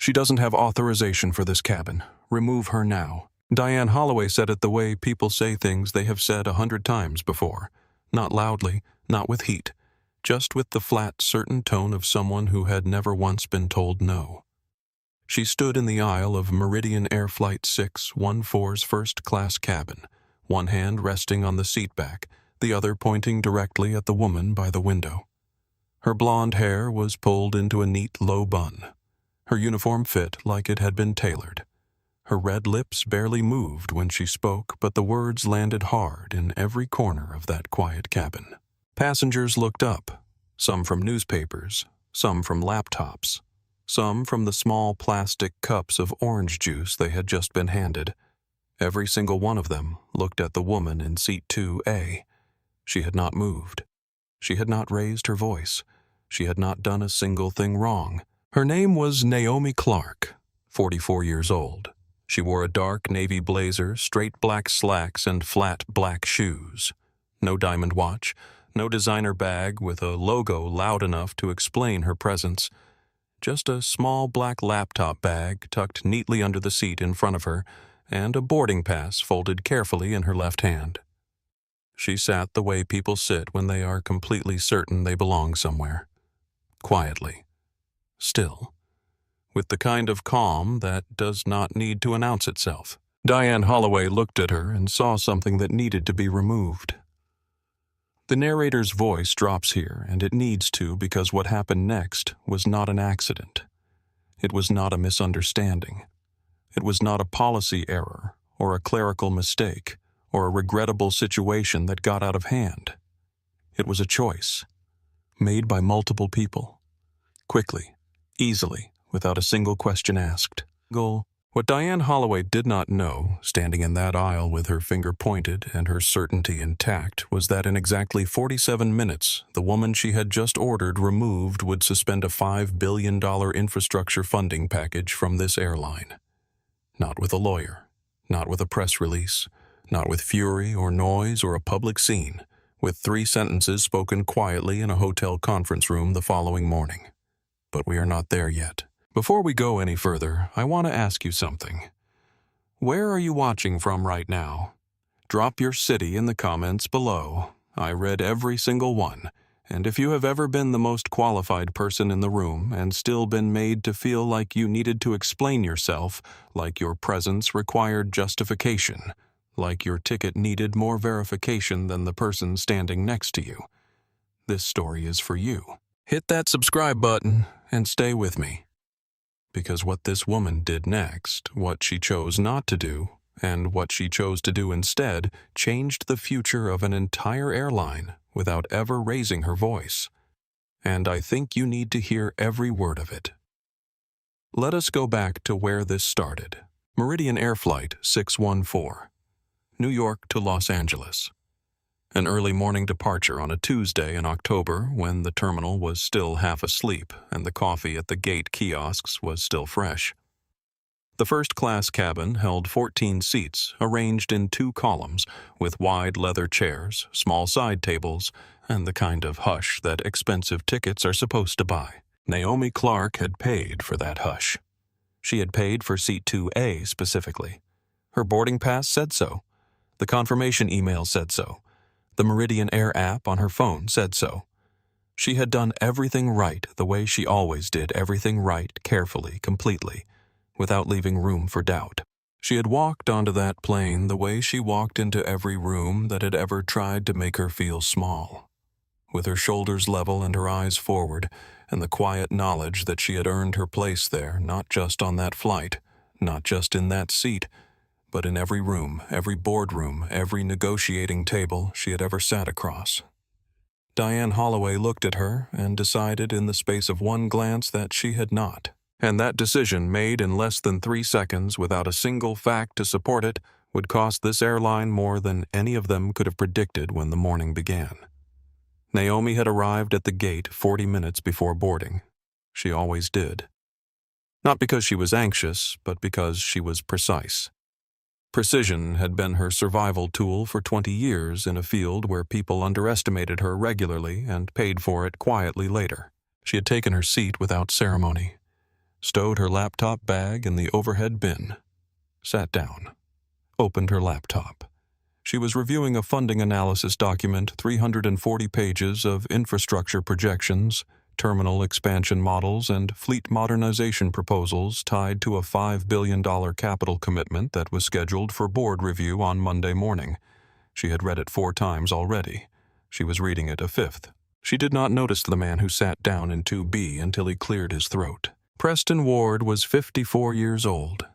"She doesn't have authorization for this cabin. Remove her now." Diane Holloway said it the way people say things they have said 100 times before. Not loudly, not with heat, just with the flat, certain tone of someone who had never once been told no. She stood in the aisle of Meridian Air Flight 614's first-class cabin, one hand resting on the seat back, the other pointing directly at the woman by the window. Her blonde hair was pulled into a neat low bun. Her uniform fit like it had been tailored. Her red lips barely moved when she spoke, but the words landed hard in every corner of that quiet cabin. Passengers looked up, some from newspapers, some from laptops, some from the small plastic cups of orange juice they had just been handed. Every single one of them looked at the woman in seat 2A. She had not moved. She had not raised her voice. She had not done a single thing wrong. Her name was Naomi Clarke, 44 years old. She wore a dark navy blazer, straight black slacks, and flat black shoes. No diamond watch, no designer bag with a logo loud enough to explain her presence. Just a small black laptop bag tucked neatly under the seat in front of her, and a boarding pass folded carefully in her left hand. She sat the way people sit when they are completely certain they belong somewhere. Quietly. Still. With the kind of calm that does not need to announce itself. Diane Holloway looked at her and saw something that needed to be removed. The narrator's voice drops here, and it needs to because what happened next was not an accident. It was not a misunderstanding. It was not a policy error, or a clerical mistake, or a regrettable situation that got out of hand. It was a choice, made by multiple people, quickly, easily, without a single question asked. What Diane Holloway did not know, standing in that aisle with her finger pointed and her certainty intact, was that in exactly 47 minutes, the woman she had just ordered removed would suspend a $5 billion infrastructure funding package from this airline. Not with a lawyer, not with a press release, not with fury or noise or a public scene, with 3 sentences spoken quietly in a hotel conference room the following morning. But we are not there yet. Before we go any further, I want to ask you something. Where are you watching from right now? Drop your city in the comments below. I read every single one, and if you have ever been the most qualified person in the room and still been made to feel like you needed to explain yourself, like your presence required justification, like your ticket needed more verification than the person standing next to you, this story is for you. Hit that subscribe button and stay with me. Because what this woman did next, what she chose not to do, and what she chose to do instead, changed the future of an entire airline without ever raising her voice. And I think you need to hear every word of it. Let us go back to where this started. Meridian Air Flight 614, New York to Los Angeles. An early morning departure on a Tuesday in October when the terminal was still half asleep and the coffee at the gate kiosks was still fresh. The first-class cabin held 14 seats arranged in 2 columns with wide leather chairs, small side tables, and the kind of hush that expensive tickets are supposed to buy. Naomi Clarke had paid for that hush. She had paid for seat 2A specifically. Her boarding pass said so. The confirmation email said so. The Meridian Air app on her phone said so. She had done everything right the way she always did everything right, carefully, completely, without leaving room for doubt. She had walked onto that plane the way she walked into every room that had ever tried to make her feel small, with her shoulders level and her eyes forward, and the quiet knowledge that she had earned her place there, not just on that flight, not just in that seat, but in every room, every boardroom, every negotiating table she had ever sat across. Diane Holloway looked at her and decided in the space of one glance that she had not. And that decision, made in less than 3 seconds without a single fact to support it, would cost this airline more than any of them could have predicted when the morning began. Naomi had arrived at the gate 40 minutes before boarding. She always did. Not because she was anxious, but because she was precise. Precision had been her survival tool for 20 years in a field where people underestimated her regularly and paid for it quietly later. She had taken her seat without ceremony. stowed her laptop bag in the overhead bin, sat down, opened her laptop. She was reviewing a funding analysis document, 340 pages of infrastructure projections, terminal expansion models, and fleet modernization proposals tied to a $5 billion capital commitment that was scheduled for board review on Monday morning. She had read it 4 times already. She was reading it a 5th. She did not notice the man who sat down in 2B until he cleared his throat. Preston Ward was 54 years old.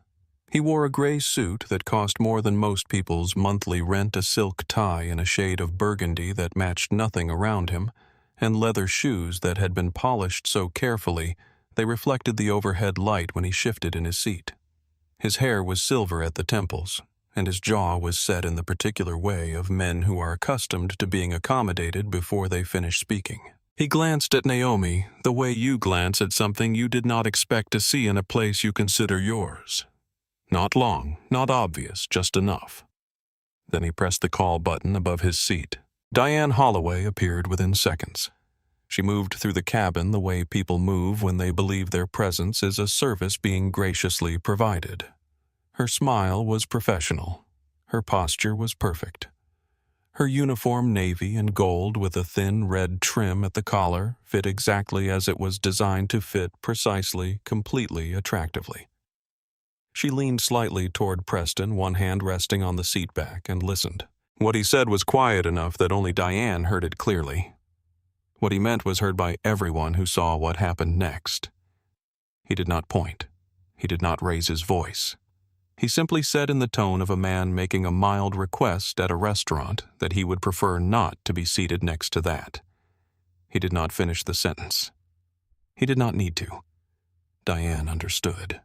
He wore a gray suit that cost more than most people's monthly rent, a silk tie in a shade of burgundy that matched nothing around him, and leather shoes that had been polished so carefully they reflected the overhead light when he shifted in his seat. His hair was silver at the temples, and his jaw was set in the particular way of men who are accustomed to being accommodated before they finish speaking. He glanced at Naomi the way you glance at something you did not expect to see in a place you consider yours. Not long, not obvious, just enough. Then he pressed the call button above his seat. Diane Holloway appeared within seconds. She moved through the cabin the way people move when they believe their presence is a service being graciously provided. Her smile was professional. Her posture was perfect. Her uniform navy and gold with a thin red trim at the collar fit exactly as it was designed to fit, precisely, completely, attractively. She leaned slightly toward Preston, one hand resting on the seat back, and listened. What he said was quiet enough that only Diane heard it clearly. What he meant was heard by everyone who saw what happened next. He did not point. He did not raise his voice. He simply said in the tone of a man making a mild request at a restaurant that he would prefer not to be seated next to that. He did not finish the sentence. He did not need to. Diane understood.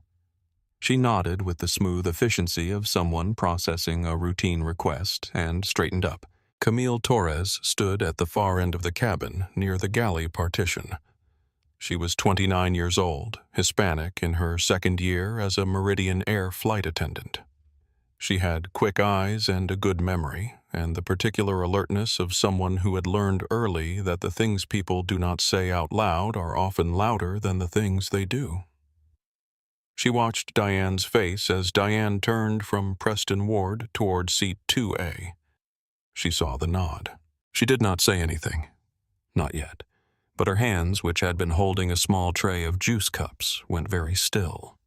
She nodded with the smooth efficiency of someone processing a routine request and straightened up. Camille Torres stood at the far end of the cabin near the galley partition. She was 29 years old, Hispanic, in her 2nd year as a Meridian Air flight attendant. She had quick eyes and a good memory, and the particular alertness of someone who had learned early that the things people do not say out loud are often louder than the things they do. She watched Diane's face as Diane turned from Preston Ward toward seat 2A. She saw the nod. She did not say anything. Not yet. But her hands, which had been holding a small tray of juice cups, went very still.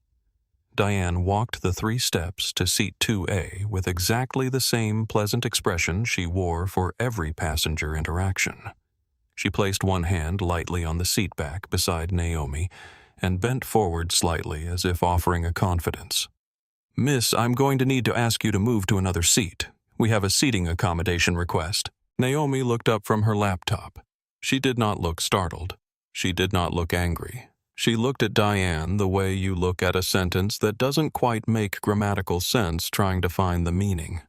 Diane walked the 3 steps to seat 2A with exactly the same pleasant expression she wore for every passenger interaction. She placed one hand lightly on the seat back beside Naomi and bent forward slightly as if offering a confidence. "Miss, I'm going to need to ask you to move to another seat. We have a seating accommodation request." Naomi looked up from her laptop. She did not look startled. She did not look angry. She looked at Diane the way you look at a sentence that doesn't quite make grammatical sense trying to find the meaning.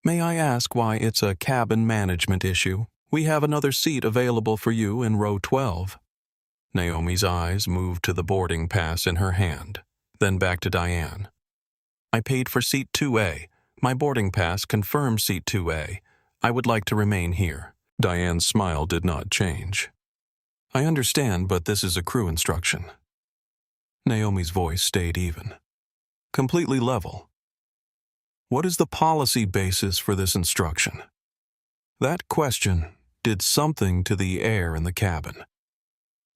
"May I ask why it's a cabin management issue? We have another seat available for you in row 12. Naomi's eyes moved to the boarding pass in her hand, then back to Diane. "I paid for seat 2A. My boarding pass confirms seat 2A. I would like to remain here." Diane's smile did not change. "I understand, but this is a crew instruction." Naomi's voice stayed even, completely level. "What is the policy basis for this instruction?" That question did something to the air in the cabin.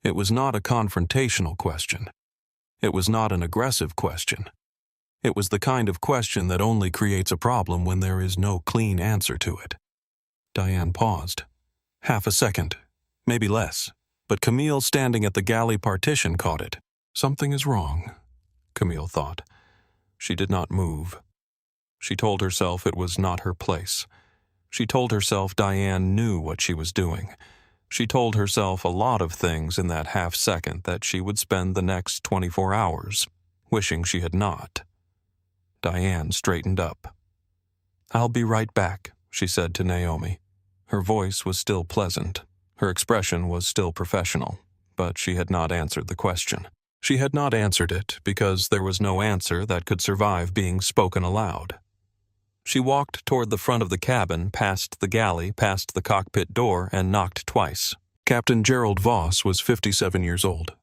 It was not a confrontational question. It was not an aggressive question. It was the kind of question that only creates a problem when there is no clean answer to it. Diane paused. Half a second, maybe less, but Camille standing at the galley partition caught it. Something is wrong, Camille thought. She did not move. She told herself it was not her place. She told herself Diane knew what she was doing. She told herself a lot of things in that half second that she would spend the next 24 hours wishing she had not. Diane straightened up. "I'll be right back," she said to Naomi. Her voice was still pleasant. Her expression was still professional, but she had not answered the question. She had not answered it because there was no answer that could survive being spoken aloud. She walked toward the front of the cabin, past the galley, past the cockpit door, and knocked twice. Captain Gerald Voss was 57 years old.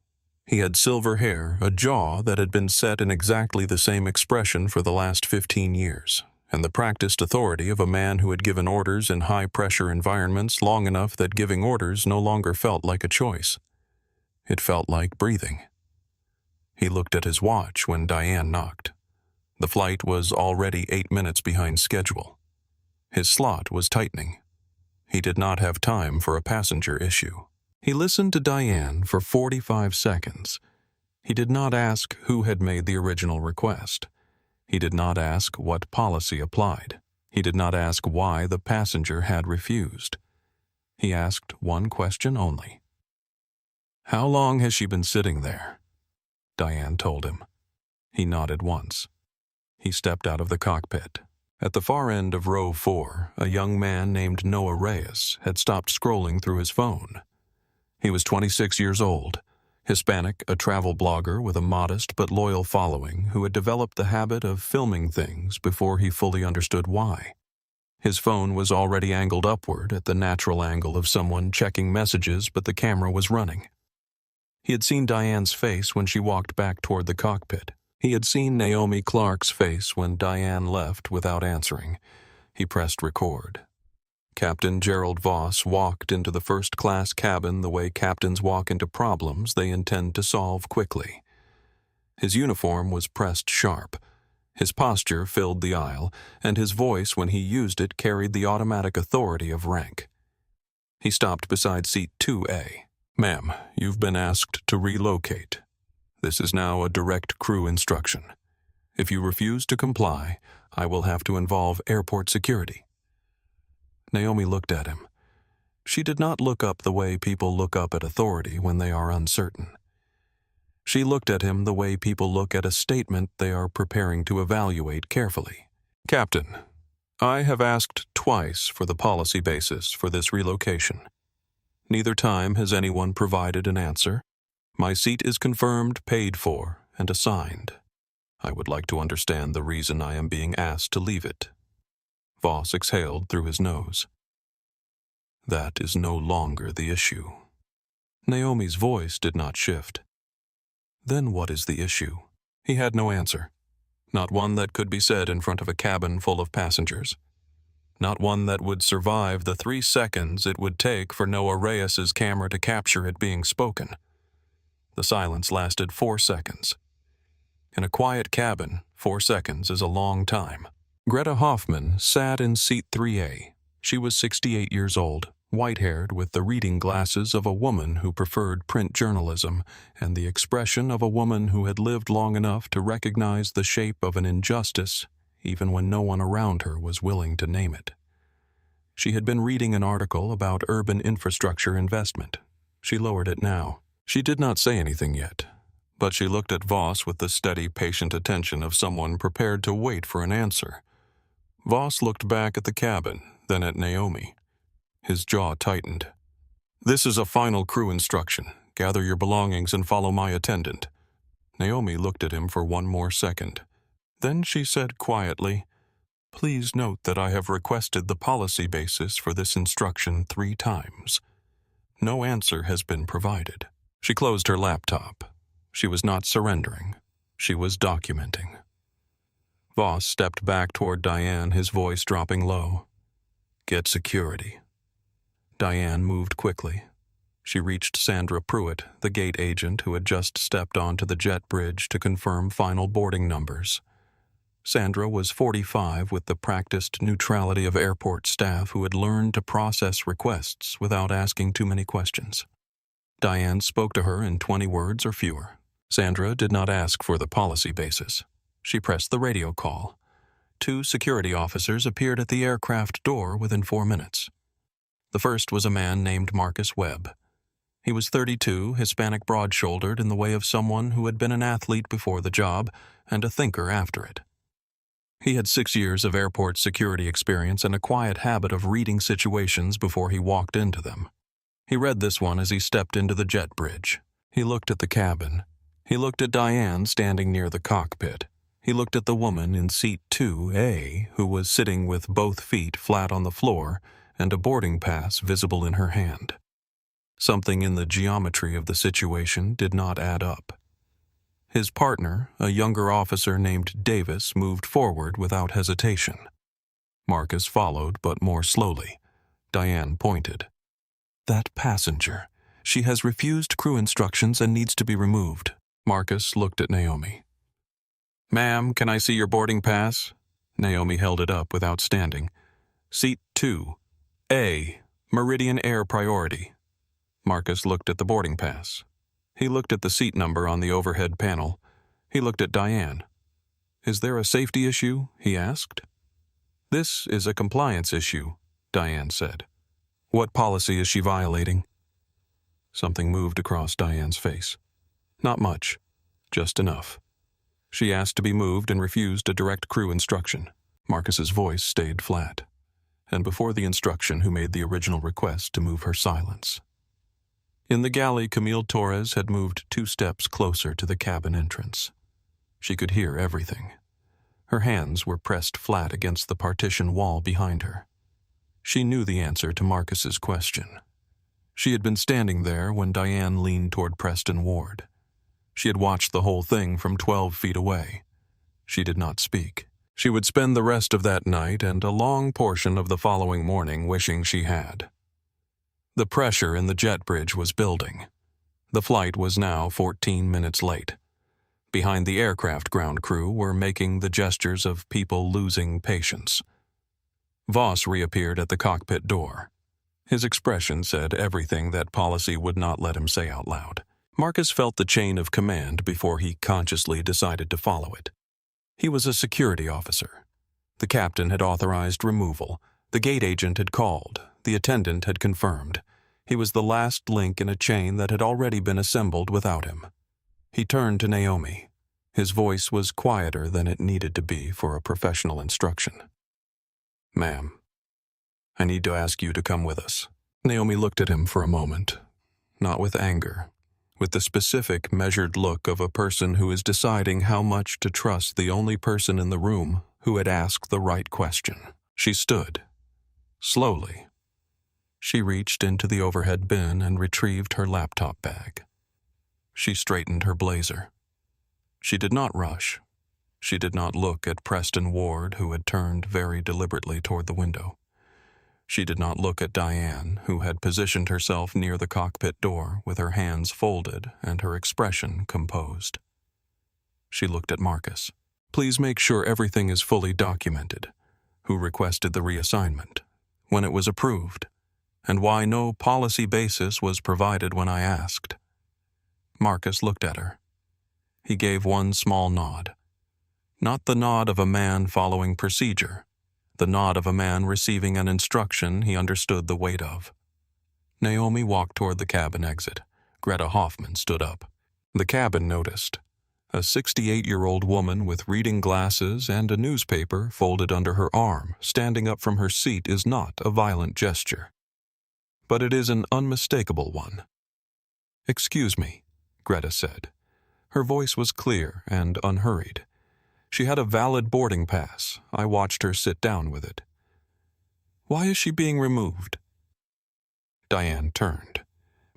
He had silver hair, a jaw that had been set in exactly the same expression for the last 15 years, and the practiced authority of a man who had given orders in high-pressure environments long enough that giving orders no longer felt like a choice. It felt like breathing. He looked at his watch when Diane knocked. The flight was already 8 minutes behind schedule. His slot was tightening. He did not have time for a passenger issue. He listened to Diane for 45 seconds. He did not ask who had made the original request. He did not ask what policy applied. He did not ask why the passenger had refused. He asked one question only. "How long has she been sitting there?" Diane told him. He nodded once. He stepped out of the cockpit. At the far end of row 4, a young man named Noah Reyes had stopped scrolling through his phone. He was 26 years old, Hispanic, a travel blogger with a modest but loyal following who had developed the habit of filming things before he fully understood why. His phone was already angled upward at the natural angle of someone checking messages, but the camera was running. He had seen Diane's face when she walked back toward the cockpit. He had seen Naomi Clarke's face when Diane left without answering. He pressed record. Captain Gerald Voss walked into the first-class cabin the way captains walk into problems they intend to solve quickly. His uniform was pressed sharp. His posture filled the aisle, and his voice when he used it carried the automatic authority of rank. He stopped beside seat 2A. "Ma'am, you've been asked to relocate. This is now a direct crew instruction. If you refuse to comply, I will have to involve airport security." Naomi looked at him. She did not look up the way people look up at authority when they are uncertain. She looked at him the way people look at a statement they are preparing to evaluate carefully. "Captain, I have asked twice for the policy basis for this relocation. Neither time has anyone provided an answer. My seat is confirmed, paid for, and assigned. I would like to understand the reason I am being asked to leave it." Voss exhaled through his nose. "That is no longer the issue." Naomi's voice did not shift. "Then what is the issue?" He had no answer. Not one that could be said in front of a cabin full of passengers. Not one that would survive the 3 seconds it would take for Noah Reyes's camera to capture it being spoken. The silence lasted 4 seconds. In a quiet cabin, 4 seconds is a long time. Greta Hoffman sat in seat 3A. She was 68 years old, white-haired with the reading glasses of a woman who preferred print journalism and the expression of a woman who had lived long enough to recognize the shape of an injustice even when no one around her was willing to name it. She had been reading an article about urban infrastructure investment. She lowered it now. She did not say anything yet, but she looked at Voss with the steady, patient attention of someone prepared to wait for an answer. Voss looked back at the cabin, then at Naomi. His jaw tightened. "This is a final crew instruction. Gather your belongings and follow my attendant." Naomi looked at him for one more second. Then she said quietly, "Please note that I have requested the policy basis for this instruction 3 times. No answer has been provided." She closed her laptop. She was not surrendering. She was documenting. Voss stepped back toward Diane, his voice dropping low. "Get security." Diane moved quickly. She reached Sandra Pruitt, the gate agent who had just stepped onto the jet bridge to confirm final boarding numbers. Sandra was 45 with the practiced neutrality of airport staff who had learned to process requests without asking too many questions. Diane spoke to her in 20 words or fewer. Sandra did not ask for the policy basis. She pressed the radio call. 2 security officers appeared at the aircraft door within 4 minutes. The first was a man named Marcus Webb. He was 32, Hispanic broad-shouldered in the way of someone who had been an athlete before the job and a thinker after it. He had 6 years of airport security experience and a quiet habit of reading situations before he walked into them. He read this one as he stepped into the jet bridge. He looked at the cabin. He looked at Diane standing near the cockpit. He looked at the woman in seat 2A who was sitting with both feet flat on the floor and a boarding pass visible in her hand. Something in the geometry of the situation did not add up. His partner, a younger officer named Davis, moved forward without hesitation. Marcus followed, but more slowly. Diane pointed. "That passenger. She has refused crew instructions and needs to be removed." Marcus looked at Naomi. "Ma'am, can I see your boarding pass?" Naomi held it up without standing. "Seat 2. A. Meridian Air Priority." Marcus looked at the boarding pass. He looked at the seat number on the overhead panel. He looked at Diane. "Is there a safety issue?" he asked. "This is a compliance issue," Diane said. "What policy is she violating?" Something moved across Diane's face. Not much, just enough. She asked to be moved and refused a direct crew instruction. Marcus's voice stayed flat, and before the instruction who made the original request to move her silence. In the galley, Camille Torres had moved 2 steps closer to the cabin entrance. She could hear everything. Her hands were pressed flat against the partition wall behind her. She knew the answer to Marcus's question. She had been standing there when Diane leaned toward Preston Ward. She had watched the whole thing from 12 feet away. She did not speak. She would spend the rest of that night and a long portion of the following morning wishing she had. The pressure in the jet bridge was building. The flight was now 14 minutes late. Behind the aircraft ground crew were making the gestures of people losing patience. Voss reappeared at the cockpit door. His expression said everything that policy would not let him say out loud. Marcus felt the chain of command before he consciously decided to follow it. He was a security officer. The captain had authorized removal. The gate agent had called. The attendant had confirmed. He was the last link in a chain that had already been assembled without him. He turned to Naomi. His voice was quieter than it needed to be for a professional instruction. "Ma'am, I need to ask you to come with us." Naomi looked at him for a moment, not with anger, with the specific, measured look of a person who is deciding how much to trust the only person in the room who had asked the right question. She stood. Slowly, she reached into the overhead bin and retrieved her laptop bag. She straightened her blazer. She did not rush. She did not look at Preston Ward, who had turned very deliberately toward the window. She did not look at Diane, who had positioned herself near the cockpit door with her hands folded and her expression composed. She looked at Marcus. "Please make sure everything is fully documented. Who requested the reassignment? When it was approved? And why no policy basis was provided when I asked?" Marcus looked at her. He gave one small nod. Not the nod of a man following procedure, the nod of a man receiving an instruction he understood the weight of. Naomi walked toward the cabin exit. Greta Hoffman stood up. The cabin noticed. A 68-year-old woman with reading glasses and a newspaper folded under her arm, standing up from her seat, is not a violent gesture. But it is an unmistakable one. "Excuse me," Greta said. Her voice was clear and unhurried. She had a valid boarding pass. I watched her sit down with it. "Why is she being removed?" Diane turned.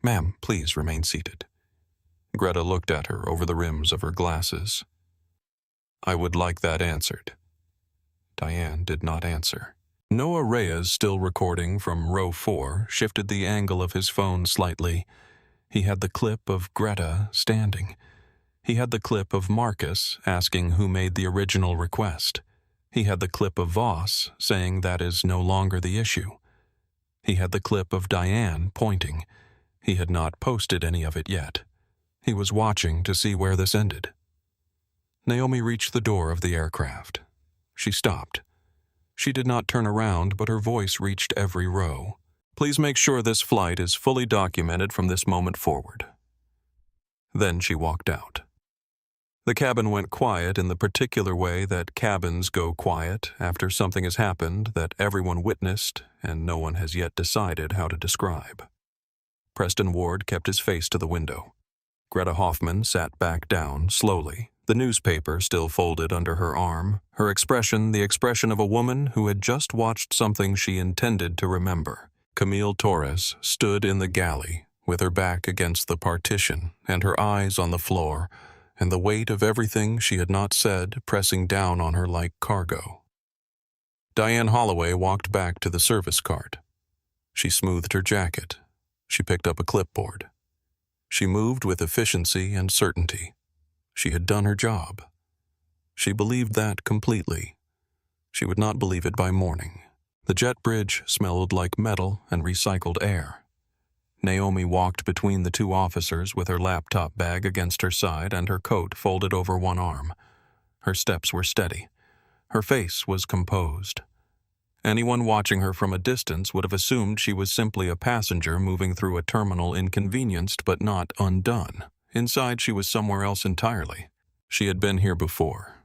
"Ma'am, please remain seated." Greta looked at her over the rims of her glasses. "I would like that answered." Diane did not answer. Noah Reyes, still recording from row 4, shifted the angle of his phone slightly. He had the clip of Greta standing. He had the clip of Marcus asking who made the original request. He had the clip of Voss saying that is no longer the issue. He had the clip of Diane pointing. He had not posted any of it yet. He was watching to see where this ended. Naomi reached the door of the aircraft. She stopped. She did not turn around, but her voice reached every row. "Please make sure this flight is fully documented from this moment forward." Then she walked out. The cabin went quiet in the particular way that cabins go quiet after something has happened that everyone witnessed and no one has yet decided how to describe. Preston Ward kept his face to the window. Greta Hoffman sat back down slowly, the newspaper still folded under her arm, her expression the expression of a woman who had just watched something she intended to remember. Camille Torres stood in the galley, with her back against the partition and her eyes on the floor, and the weight of everything she had not said pressing down on her like cargo. Diane Holloway walked back to the service cart. She smoothed her jacket. She picked up a clipboard. She moved with efficiency and certainty. She had done her job. She believed that completely. She would not believe it by morning. The jet bridge smelled like metal and recycled air. Naomi walked between the two officers with her laptop bag against her side and her coat folded over one arm. Her steps were steady. Her face was composed. Anyone watching her from a distance would have assumed she was simply a passenger moving through a terminal inconvenienced but not undone. Inside, she was somewhere else entirely. She had been here before.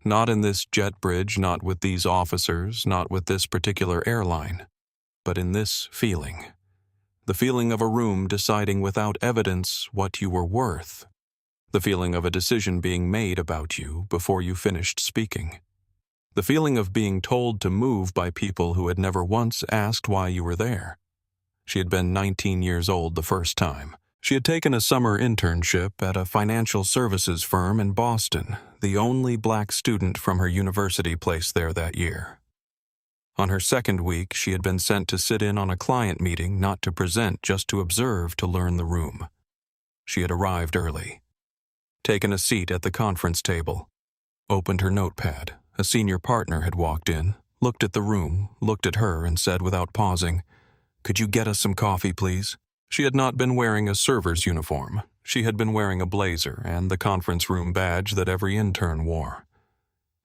Not in this jet bridge, not with these officers, not with this particular airline, but in this feeling. The feeling of a room deciding without evidence what you were worth. The feeling of a decision being made about you before you finished speaking. The feeling of being told to move by people who had never once asked why you were there. She had been 19 years old the first time. She had taken a summer internship at a financial services firm in Boston, the only black student from her university placed there that year. On her second week, she had been sent to sit in on a client meeting, not to present, just to observe, to learn the room. She had arrived early. Taken a seat at the conference table. Opened her notepad. A senior partner had walked in, looked at the room, looked at her, and said without pausing, "Could you get us some coffee, please?" She had not been wearing a server's uniform. She had been wearing a blazer and the conference room badge that every intern wore.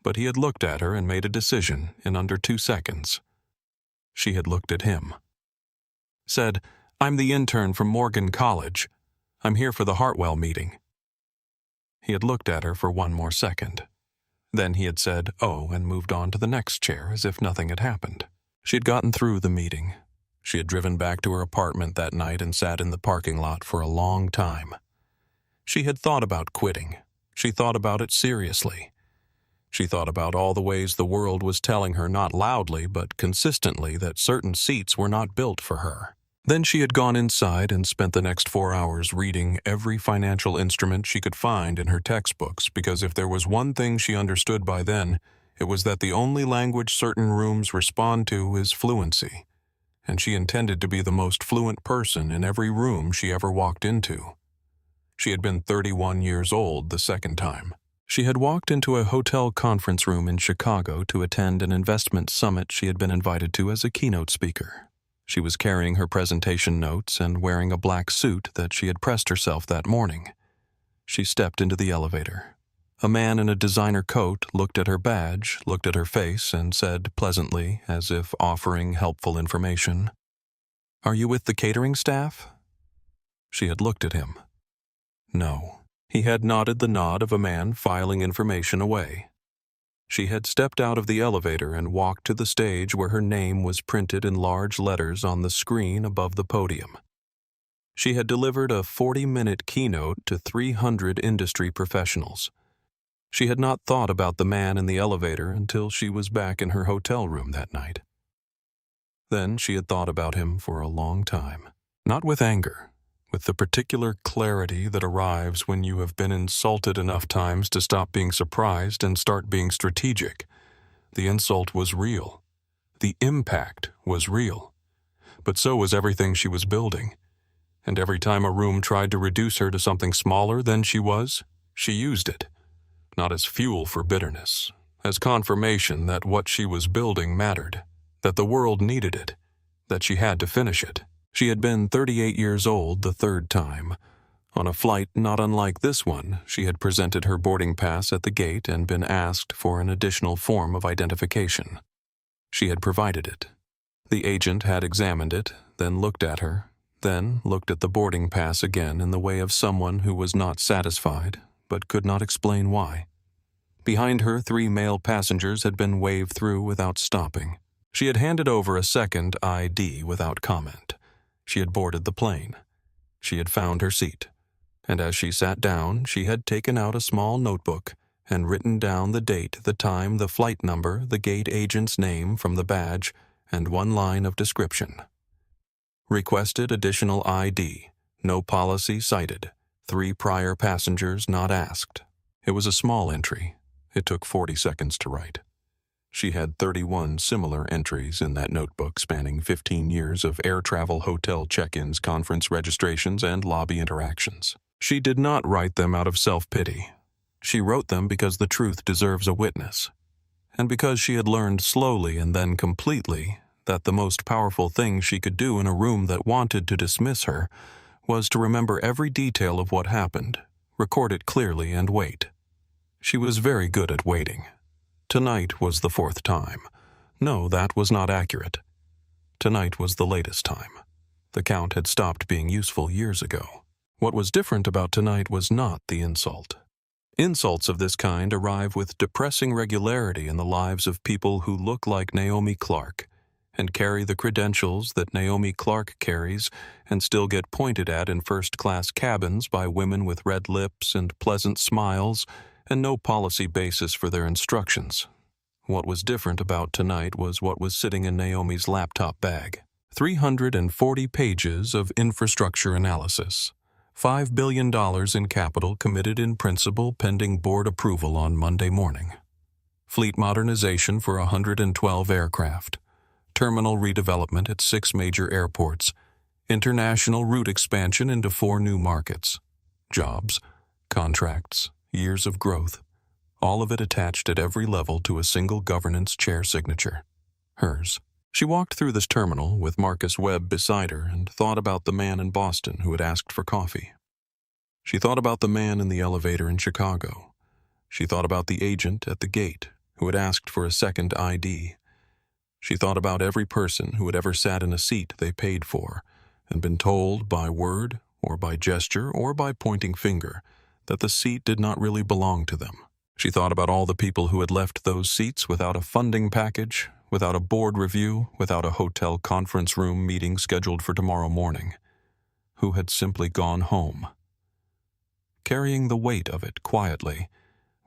But he had looked at her and made a decision in under 2 seconds. She had looked at him. Said, "I'm the intern from Morgan College. I'm here for the Hartwell meeting." He had looked at her for one more second. Then he had said, "Oh," and moved on to the next chair as if nothing had happened. She had gotten through the meeting. She had driven back to her apartment that night and sat in the parking lot for a long time. She had thought about quitting. She thought about it seriously. She thought about all the ways the world was telling her, not loudly but consistently, that certain seats were not built for her. Then she had gone inside and spent the next 4 hours reading every financial instrument she could find in her textbooks, because if there was one thing she understood by then, it was that the only language certain rooms respond to is fluency, and she intended to be the most fluent person in every room she ever walked into. She had been 31 years old the second time. She had walked into a hotel conference room in Chicago to attend an investment summit she had been invited to as a keynote speaker. She was carrying her presentation notes and wearing a black suit that she had pressed herself that morning. She stepped into the elevator. A man in a designer coat looked at her badge, looked at her face, and said pleasantly, as if offering helpful information, "Are you with the catering staff?" She had looked at him. No. He had nodded the nod of a man filing information away. She had stepped out of the elevator and walked to the stage where her name was printed in large letters on the screen above the podium. She had delivered a 40-minute keynote to 300 industry professionals. She had not thought about the man in the elevator until she was back in her hotel room that night. Then she had thought about him for a long time, not with anger, with the particular clarity that arrives when you have been insulted enough times to stop being surprised and start being strategic. The insult was real. The impact was real. But so was everything she was building. And every time a room tried to reduce her to something smaller than she was, she used it. Not as fuel for bitterness, as confirmation that what she was building mattered, that the world needed it, that she had to finish it. She had been 38 years old the third time. On a flight not unlike this one, she had presented her boarding pass at the gate and been asked for an additional form of identification. She had provided it. The agent had examined it, then looked at her, then looked at the boarding pass again in the way of someone who was not satisfied, but could not explain why. Behind her, 3 male passengers had been waved through without stopping. She had handed over a second ID without comment. She had boarded the plane. She had found her seat. And as she sat down, she had taken out a small notebook and written down the date, the time, the flight number, the gate agent's name from the badge, and one line of description. Requested additional ID. No policy cited. 3 prior passengers not asked. It was a small entry. It took 40 seconds to write. She had 31 similar entries in that notebook spanning 15 years of air travel, hotel check-ins, conference registrations, and lobby interactions. She did not write them out of self-pity. She wrote them because the truth deserves a witness, and because she had learned slowly and then completely that the most powerful thing she could do in a room that wanted to dismiss her was to remember every detail of what happened, record it clearly, and wait. She was very good at waiting. Tonight was the 4th time. No, that was not accurate. Tonight was the latest time. The count had stopped being useful years ago. What was different about tonight was not the insult. Insults of this kind arrive with depressing regularity in the lives of people who look like Naomi Clarke and carry the credentials that Naomi Clarke carries and still get pointed at in first-class cabins by women with red lips and pleasant smiles and no policy basis for their instructions. What was different about tonight was what was sitting in Naomi's laptop bag. 340 pages of infrastructure analysis. $5 billion in capital committed in principle pending board approval on Monday morning. Fleet modernization for 112 aircraft. Terminal redevelopment at 6 major airports. International route expansion into 4 new markets. Jobs, contracts, years of growth. All of it attached at every level to a single governance chair signature. Hers. She walked through this terminal with Marcus Webb beside her and thought about the man in Boston who had asked for coffee. She thought about the man in the elevator in Chicago. She thought about the agent at the gate who had asked for a second ID. She thought about every person who had ever sat in a seat they paid for and been told by word or by gesture or by pointing finger that the seat did not really belong to them. She thought about all the people who had left those seats without a funding package, without a board review, without a hotel conference room meeting scheduled for tomorrow morning, who had simply gone home, carrying the weight of it quietly,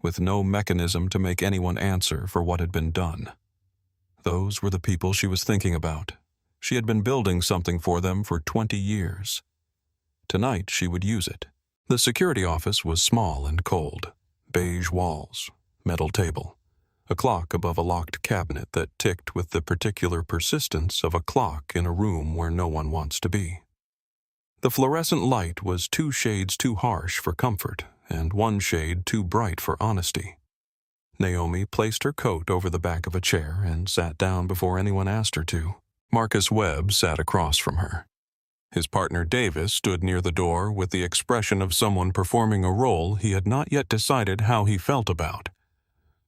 with no mechanism to make anyone answer for what had been done. Those were the people she was thinking about. She had been building something for them for 20 years. Tonight she would use it. The security office was small and cold. Beige walls, metal table, a clock above a locked cabinet that ticked with the particular persistence of a clock in a room where no one wants to be. The fluorescent light was 2 shades too harsh for comfort and 1 shade too bright for honesty. Naomi placed her coat over the back of a chair and sat down before anyone asked her to. Marcus Webb sat across from her. His partner Davis stood near the door with the expression of someone performing a role he had not yet decided how he felt about.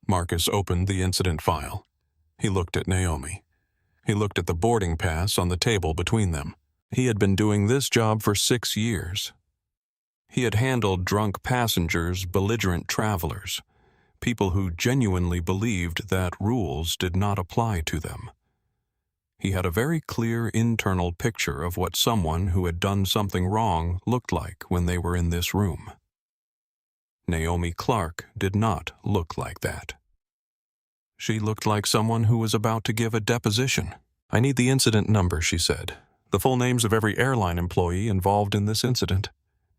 Marcus opened the incident file. He looked at Naomi. He looked at the boarding pass on the table between them. He had been doing this job for 6 years. He had handled drunk passengers, belligerent travelers, people who genuinely believed that rules did not apply to them. He had a very clear internal picture of what someone who had done something wrong looked like when they were in this room. Naomi Clarke did not look like that. She looked like someone who was about to give a deposition. "I need the incident number," she said. "The full names of every airline employee involved in this incident,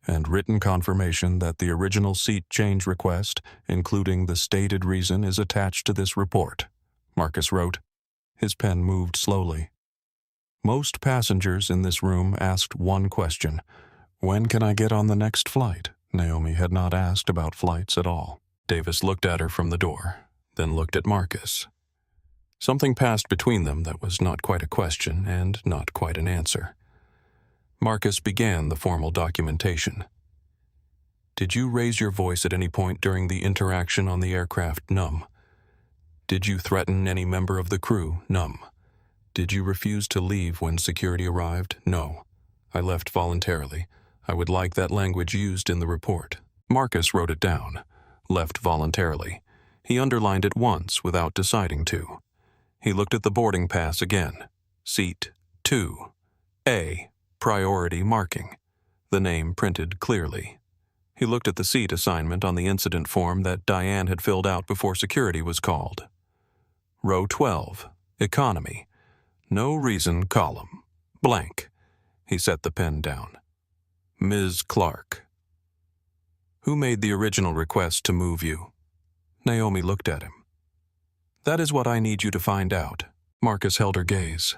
and written confirmation that the original seat change request, including the stated reason, is attached to this report," Marcus wrote. His pen moved slowly. Most passengers in this room asked one question. "When can I get on the next flight?" Naomi had not asked about flights at all. Davis looked at her from the door, then looked at Marcus. Something passed between them that was not quite a question and not quite an answer. Marcus began the formal documentation. "Did you raise your voice at any point during the interaction on the aircraft? None. Did you threaten any member of the crew? None. Did you refuse to leave when security arrived? No. I left voluntarily. I would like that language used in the report." Marcus wrote it down. Left voluntarily. He underlined it once without deciding to. He looked at the boarding pass again. Seat 2. A. Priority marking. The name printed clearly. He looked at the seat assignment on the incident form that Diane had filled out before security was called. Row 12. Economy. No reason column. Blank. He set the pen down. Ms. Clarke. Who made the original request to move you? Naomi looked at him. That is what I need you to find out. Marcus held her gaze.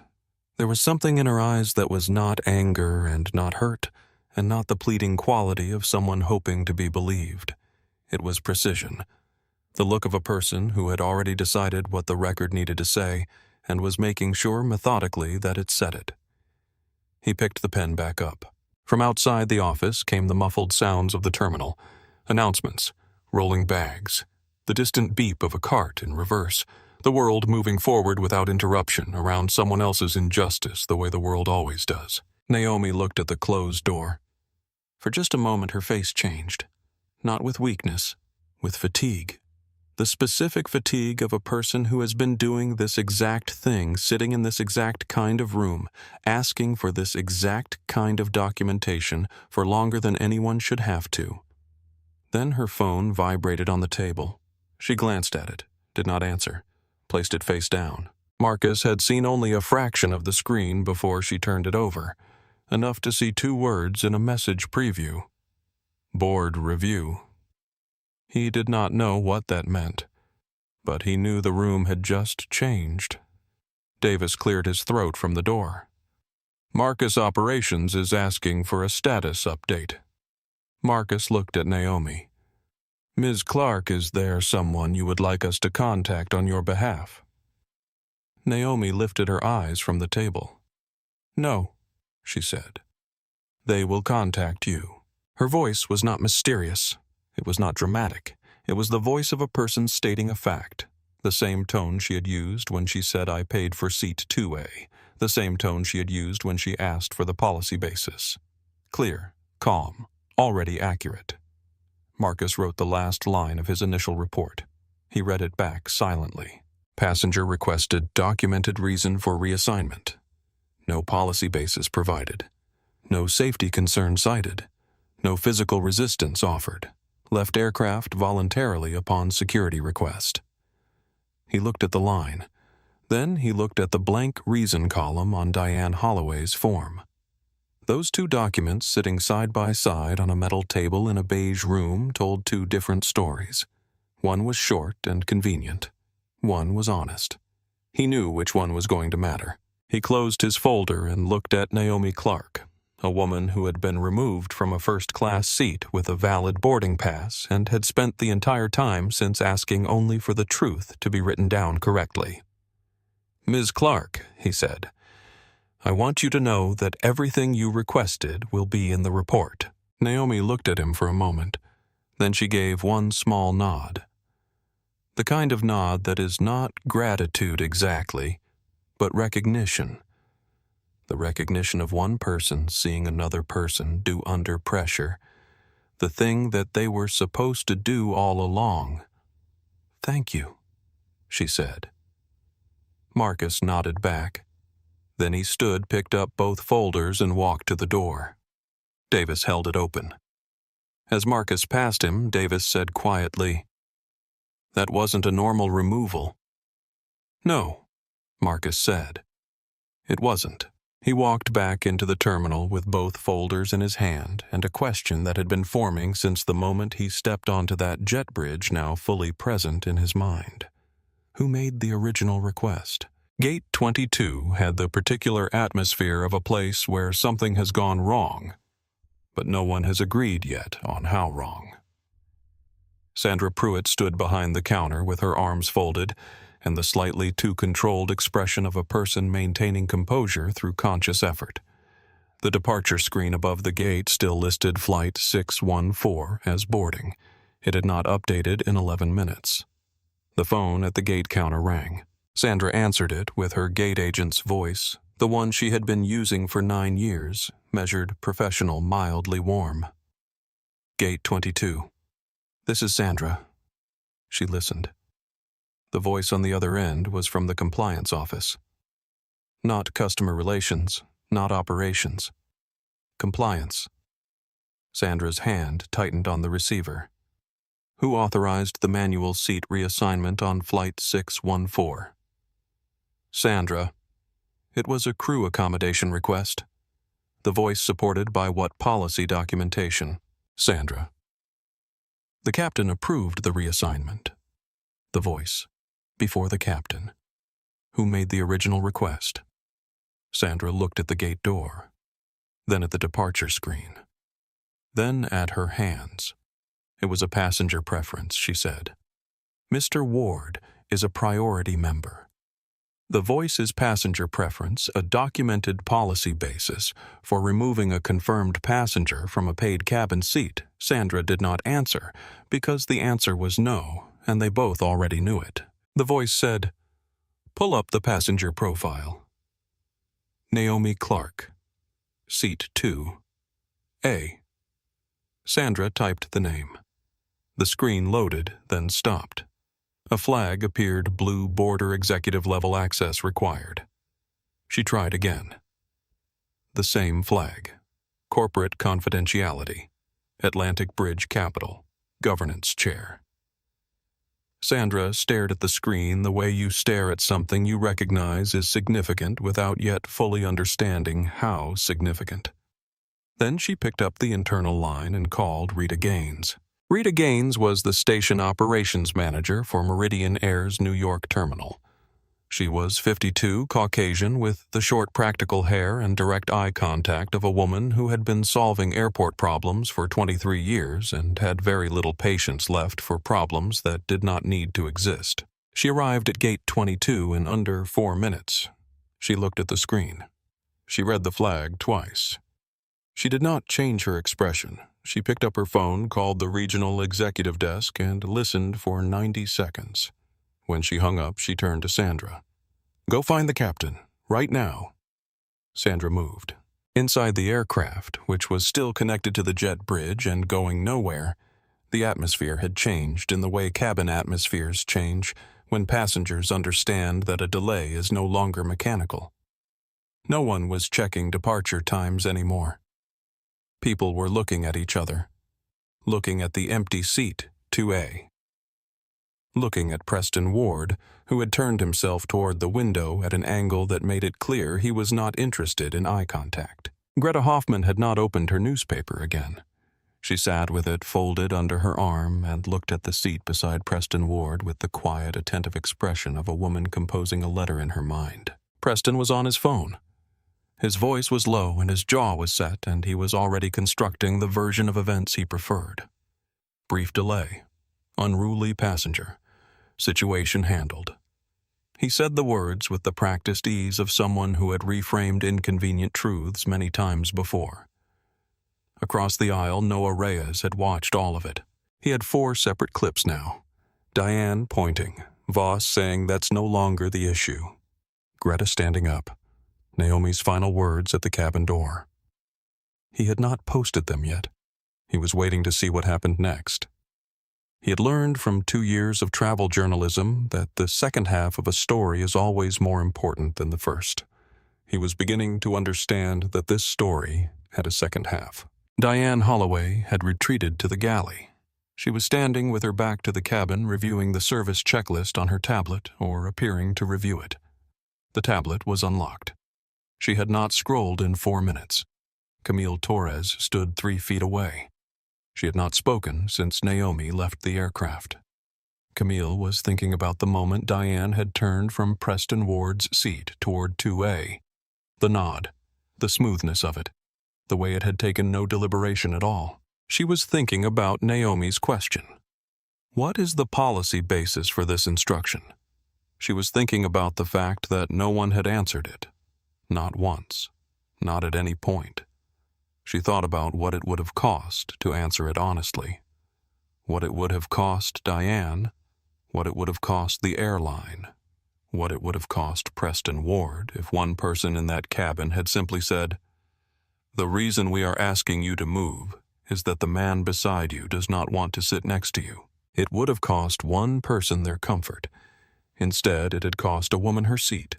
There was something in her eyes that was not anger and not hurt, and not the pleading quality of someone hoping to be believed. It was precision. The look of a person who had already decided what the record needed to say and was making sure methodically that it said it. He picked the pen back up. From outside the office came the muffled sounds of the terminal, announcements, rolling bags, the distant beep of a cart in reverse, the world moving forward without interruption around someone else's injustice the way the world always does. Naomi looked at the closed door. For just a moment her face changed, not with weakness, with fatigue. The specific fatigue of a person who has been doing this exact thing, sitting in this exact kind of room, asking for this exact kind of documentation for longer than anyone should have to. Then her phone vibrated on the table. She glanced at it, did not answer, placed it face down. Marcus had seen only a fraction of the screen before she turned it over, enough to see 2 words in a message preview. Board review. He did not know what that meant, but he knew the room had just changed. Davis cleared his throat from the door. Marcus Operations is asking for a status update. Marcus looked at Naomi. Ms. Clarke, is there someone you would like us to contact on your behalf? Naomi lifted her eyes from the table. No, she said. They will contact you. Her voice was not mysterious. It was not dramatic. It was the voice of a person stating a fact. The same tone she had used when she said I paid for seat 2A. The same tone she had used when she asked for the policy basis. Clear, calm, already accurate. Marcus wrote the last line of his initial report. He read it back silently. Passenger requested documented reason for reassignment. No policy basis provided. No safety concern cited. No physical resistance offered. Left aircraft voluntarily upon security request. He looked at the line. Then he looked at the blank reason column on Diane Holloway's form. Those 2 documents sitting side by side on a metal table in a beige room told 2 different stories. One was short and convenient. One was honest. He knew which one was going to matter. He closed his folder and looked at Naomi Clarke, a woman who had been removed from a first-class seat with a valid boarding pass and had spent the entire time since asking only for the truth to be written down correctly. Ms. Clarke, he said, I want you to know that everything you requested will be in the report. Naomi looked at him for a moment. Then she gave one small nod. The kind of nod that is not gratitude exactly, but recognition. The recognition of one person seeing another person do under pressure, the thing that they were supposed to do all along. Thank you, she said. Marcus nodded back. Then he stood, picked up both folders, and walked to the door. Davis held it open. As Marcus passed him, Davis said quietly, That wasn't a normal removal. No, Marcus said. It wasn't. He walked back into the terminal with both folders in his hand and a question that had been forming since the moment he stepped onto that jet bridge now fully present in his mind. Who made the original request? Gate 22 had the particular atmosphere of a place where something has gone wrong, but no one has agreed yet on how wrong. Sandra Pruitt stood behind the counter with her arms folded and the slightly too controlled expression of a person maintaining composure through conscious effort. The departure screen above the gate still listed Flight 614 as boarding. It had not updated in 11 minutes. The phone at the gate counter rang. Sandra answered it with her gate agent's voice, the one she had been using for 9 years, measured, professional, mildly warm. Gate 22. This is Sandra. She listened. The voice on the other end was from the compliance office. Not customer relations, not operations. Compliance. Sandra's hand tightened on the receiver. Who authorized the manual seat reassignment on Flight 614? Sandra. It was a crew accommodation request. the voice supported by what policy documentation? Sandra. The captain approved the reassignment. The voice, before the captain. Who made the original request? Sandra looked at the gate door, then at the departure screen, then at her hands. It was a passenger preference, she said. Mr. Ward is a priority member. The voice is passenger preference, a documented policy basis for removing a confirmed passenger from a paid cabin seat. Sandra did not answer because the answer was no, and they both already knew it. The voice said, "Pull up the passenger profile. Naomi Clarke, seat 2A. Sandra typed the name. The screen loaded, then stopped. A flag appeared, blue border executive level access required. She tried again. The same flag. Corporate confidentiality. Atlantic Bridge Capital. Governance chair. Sandra stared at the screen the way you stare at something you recognize is significant without yet fully understanding how significant. Then she picked up the internal line and called Rita Gaines. Rita Gaines was the station operations manager for Meridian Air's New York terminal. She was 52, Caucasian, with the short practical hair and direct eye contact of a woman who had been solving airport problems for 23 years and had very little patience left for problems that did not need to exist. She arrived at gate 22 in under 4 minutes. She looked at the screen. She read the flag twice. She did not change her expression. She picked up her phone, called the regional executive desk, and listened for 90 seconds. When she hung up, she turned to Sandra. "Go find the captain, right now." Sandra moved. Inside the aircraft, which was still connected to the jet bridge and going nowhere, the atmosphere had changed in the way cabin atmospheres change when passengers understand that a delay is no longer mechanical. No one was checking departure times anymore. People were looking at each other, looking at the empty seat 2A. Looking at Preston Ward, who had turned himself toward the window at an angle that made it clear he was not interested in eye contact. Greta Hoffman had not opened her newspaper again. She sat with it folded under her arm and looked at the seat beside Preston Ward with the quiet, attentive expression of a woman composing a letter in her mind. Preston was on his phone. His voice was low and his jaw was set, and he was already constructing the version of events he preferred. Brief delay. Unruly passenger. Situation handled. He said the words with the practiced ease of someone who had reframed inconvenient truths many times before. Across the aisle, Noah Reyes had watched all of it. He had 4 separate clips now. Diane pointing, Voss saying that's no longer the issue. Greta standing up. Naomi's final words at the cabin door. He had not posted them yet. He was waiting to see what happened next. He had learned from 2 years of travel journalism that the second half of a story is always more important than the first. He was beginning to understand that this story had a second half. Diane Holloway had retreated to the galley. She was standing with her back to the cabin, reviewing the service checklist on her tablet or appearing to review it. The tablet was unlocked. She had not scrolled in 4 minutes. Camille Torres stood 3 feet away. She had not spoken since Naomi left the aircraft. Camille was thinking about the moment Diane had turned from Preston Ward's seat toward 2A. The nod, the smoothness of it, the way it had taken no deliberation at all. She was thinking about Naomi's question. What is the policy basis for this instruction? She was thinking about the fact that no one had answered it. Not once. Not at any point. She thought about what it would have cost to answer it honestly. What it would have cost Diane. What it would have cost the airline. What it would have cost Preston Ward if one person in that cabin had simply said, "The reason we are asking you to move is that the man beside you does not want to sit next to you." It would have cost one person their comfort. Instead, it had cost a woman her seat.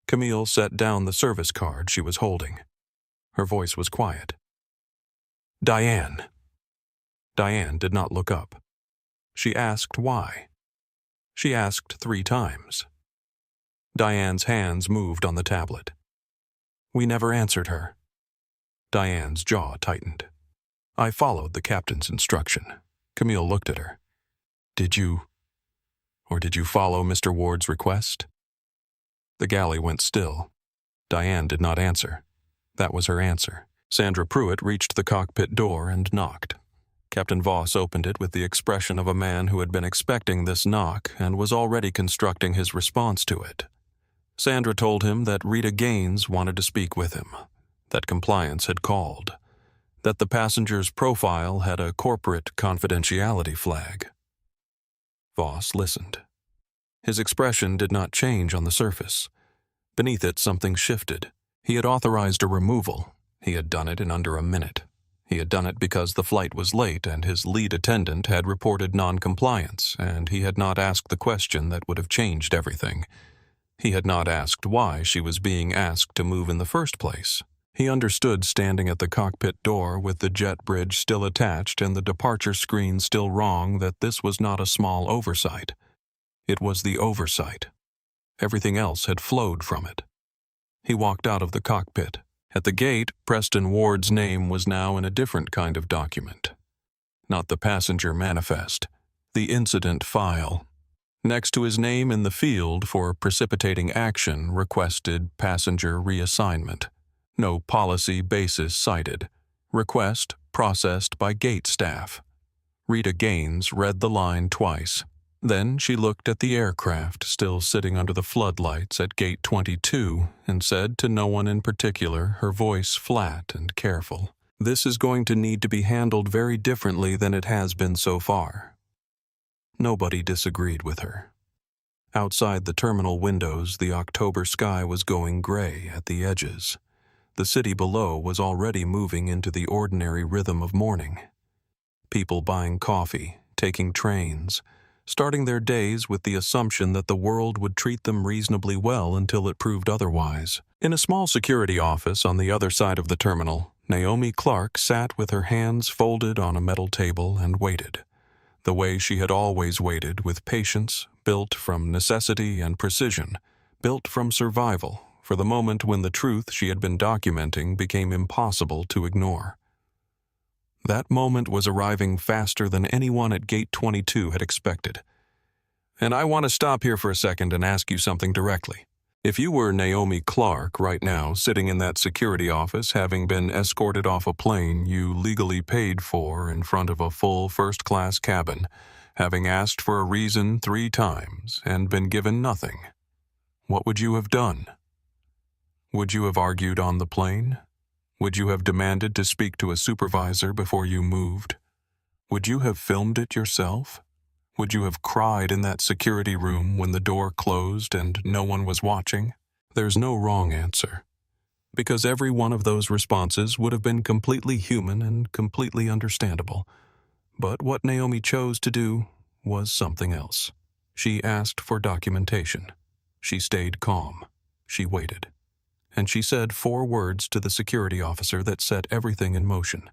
Camille set down the service card she was holding. Her voice was quiet. "Diane." Diane did not look up. She asked why. She asked 3 times. Diane's hands moved on the tablet. "We never answered her." Diane's jaw tightened. I followed the captain's instruction. Camille looked at her. Did you follow Mr. Ward's request? The galley went still. Diane did not answer. That was her answer. Sandra Pruitt reached the cockpit door and knocked. Captain Voss opened it with the expression of a man who had been expecting this knock and was already constructing his response to it. Sandra told him that Rita Gaines wanted to speak with him, that compliance had called, that the passenger's profile had a corporate confidentiality flag. Voss listened. His expression did not change on the surface. Beneath it, something shifted. He had authorized a removal. He had done it in under a minute. He had done it because the flight was late and his lead attendant had reported non-compliance, and he had not asked the question that would have changed everything. He had not asked why she was being asked to move in the first place. He understood, standing at the cockpit door with the jet bridge still attached and the departure screen still wrong, that this was not a small oversight. It was the oversight. Everything else had flowed from it. He walked out of the cockpit. At the gate, Preston Ward's name was now in a different kind of document. Not the passenger manifest, the incident file. Next to his name in the field for precipitating action requested passenger reassignment. No policy basis cited. Request processed by gate staff. Rita Gaines read the line twice. Then she looked at the aircraft still sitting under the floodlights at Gate 22 and said to no one in particular, her voice flat and careful, "This is going to need to be handled very differently than it has been so far." Nobody disagreed with her. Outside the terminal windows, the October sky was going gray at the edges. The city below was already moving into the ordinary rhythm of morning. People buying coffee, taking trains, starting their days with the assumption that the world would treat them reasonably well until it proved otherwise. In a small security office on the other side of the terminal, Naomi Clarke sat with her hands folded on a metal table and waited, the way she had always waited, with patience, built from necessity and precision, built from survival, for the moment when the truth she had been documenting became impossible to ignore. That moment was arriving faster than anyone at Gate 22 had expected. And I want to stop here for a second and ask you something directly. If you were Naomi Clarke right now, sitting in that security office, having been escorted off a plane you legally paid for in front of a full first-class cabin, having asked for a reason 3 times and been given nothing, what would you have done? Would you have argued on the plane? Would you have demanded to speak to a supervisor before you moved? Would you have filmed it yourself? Would you have cried in that security room when the door closed and no one was watching? There's no wrong answer, because every one of those responses would have been completely human and completely understandable. But what Naomi chose to do was something else. She asked for documentation. She stayed calm. She waited. And she said 4 words to the security officer that set everything in motion.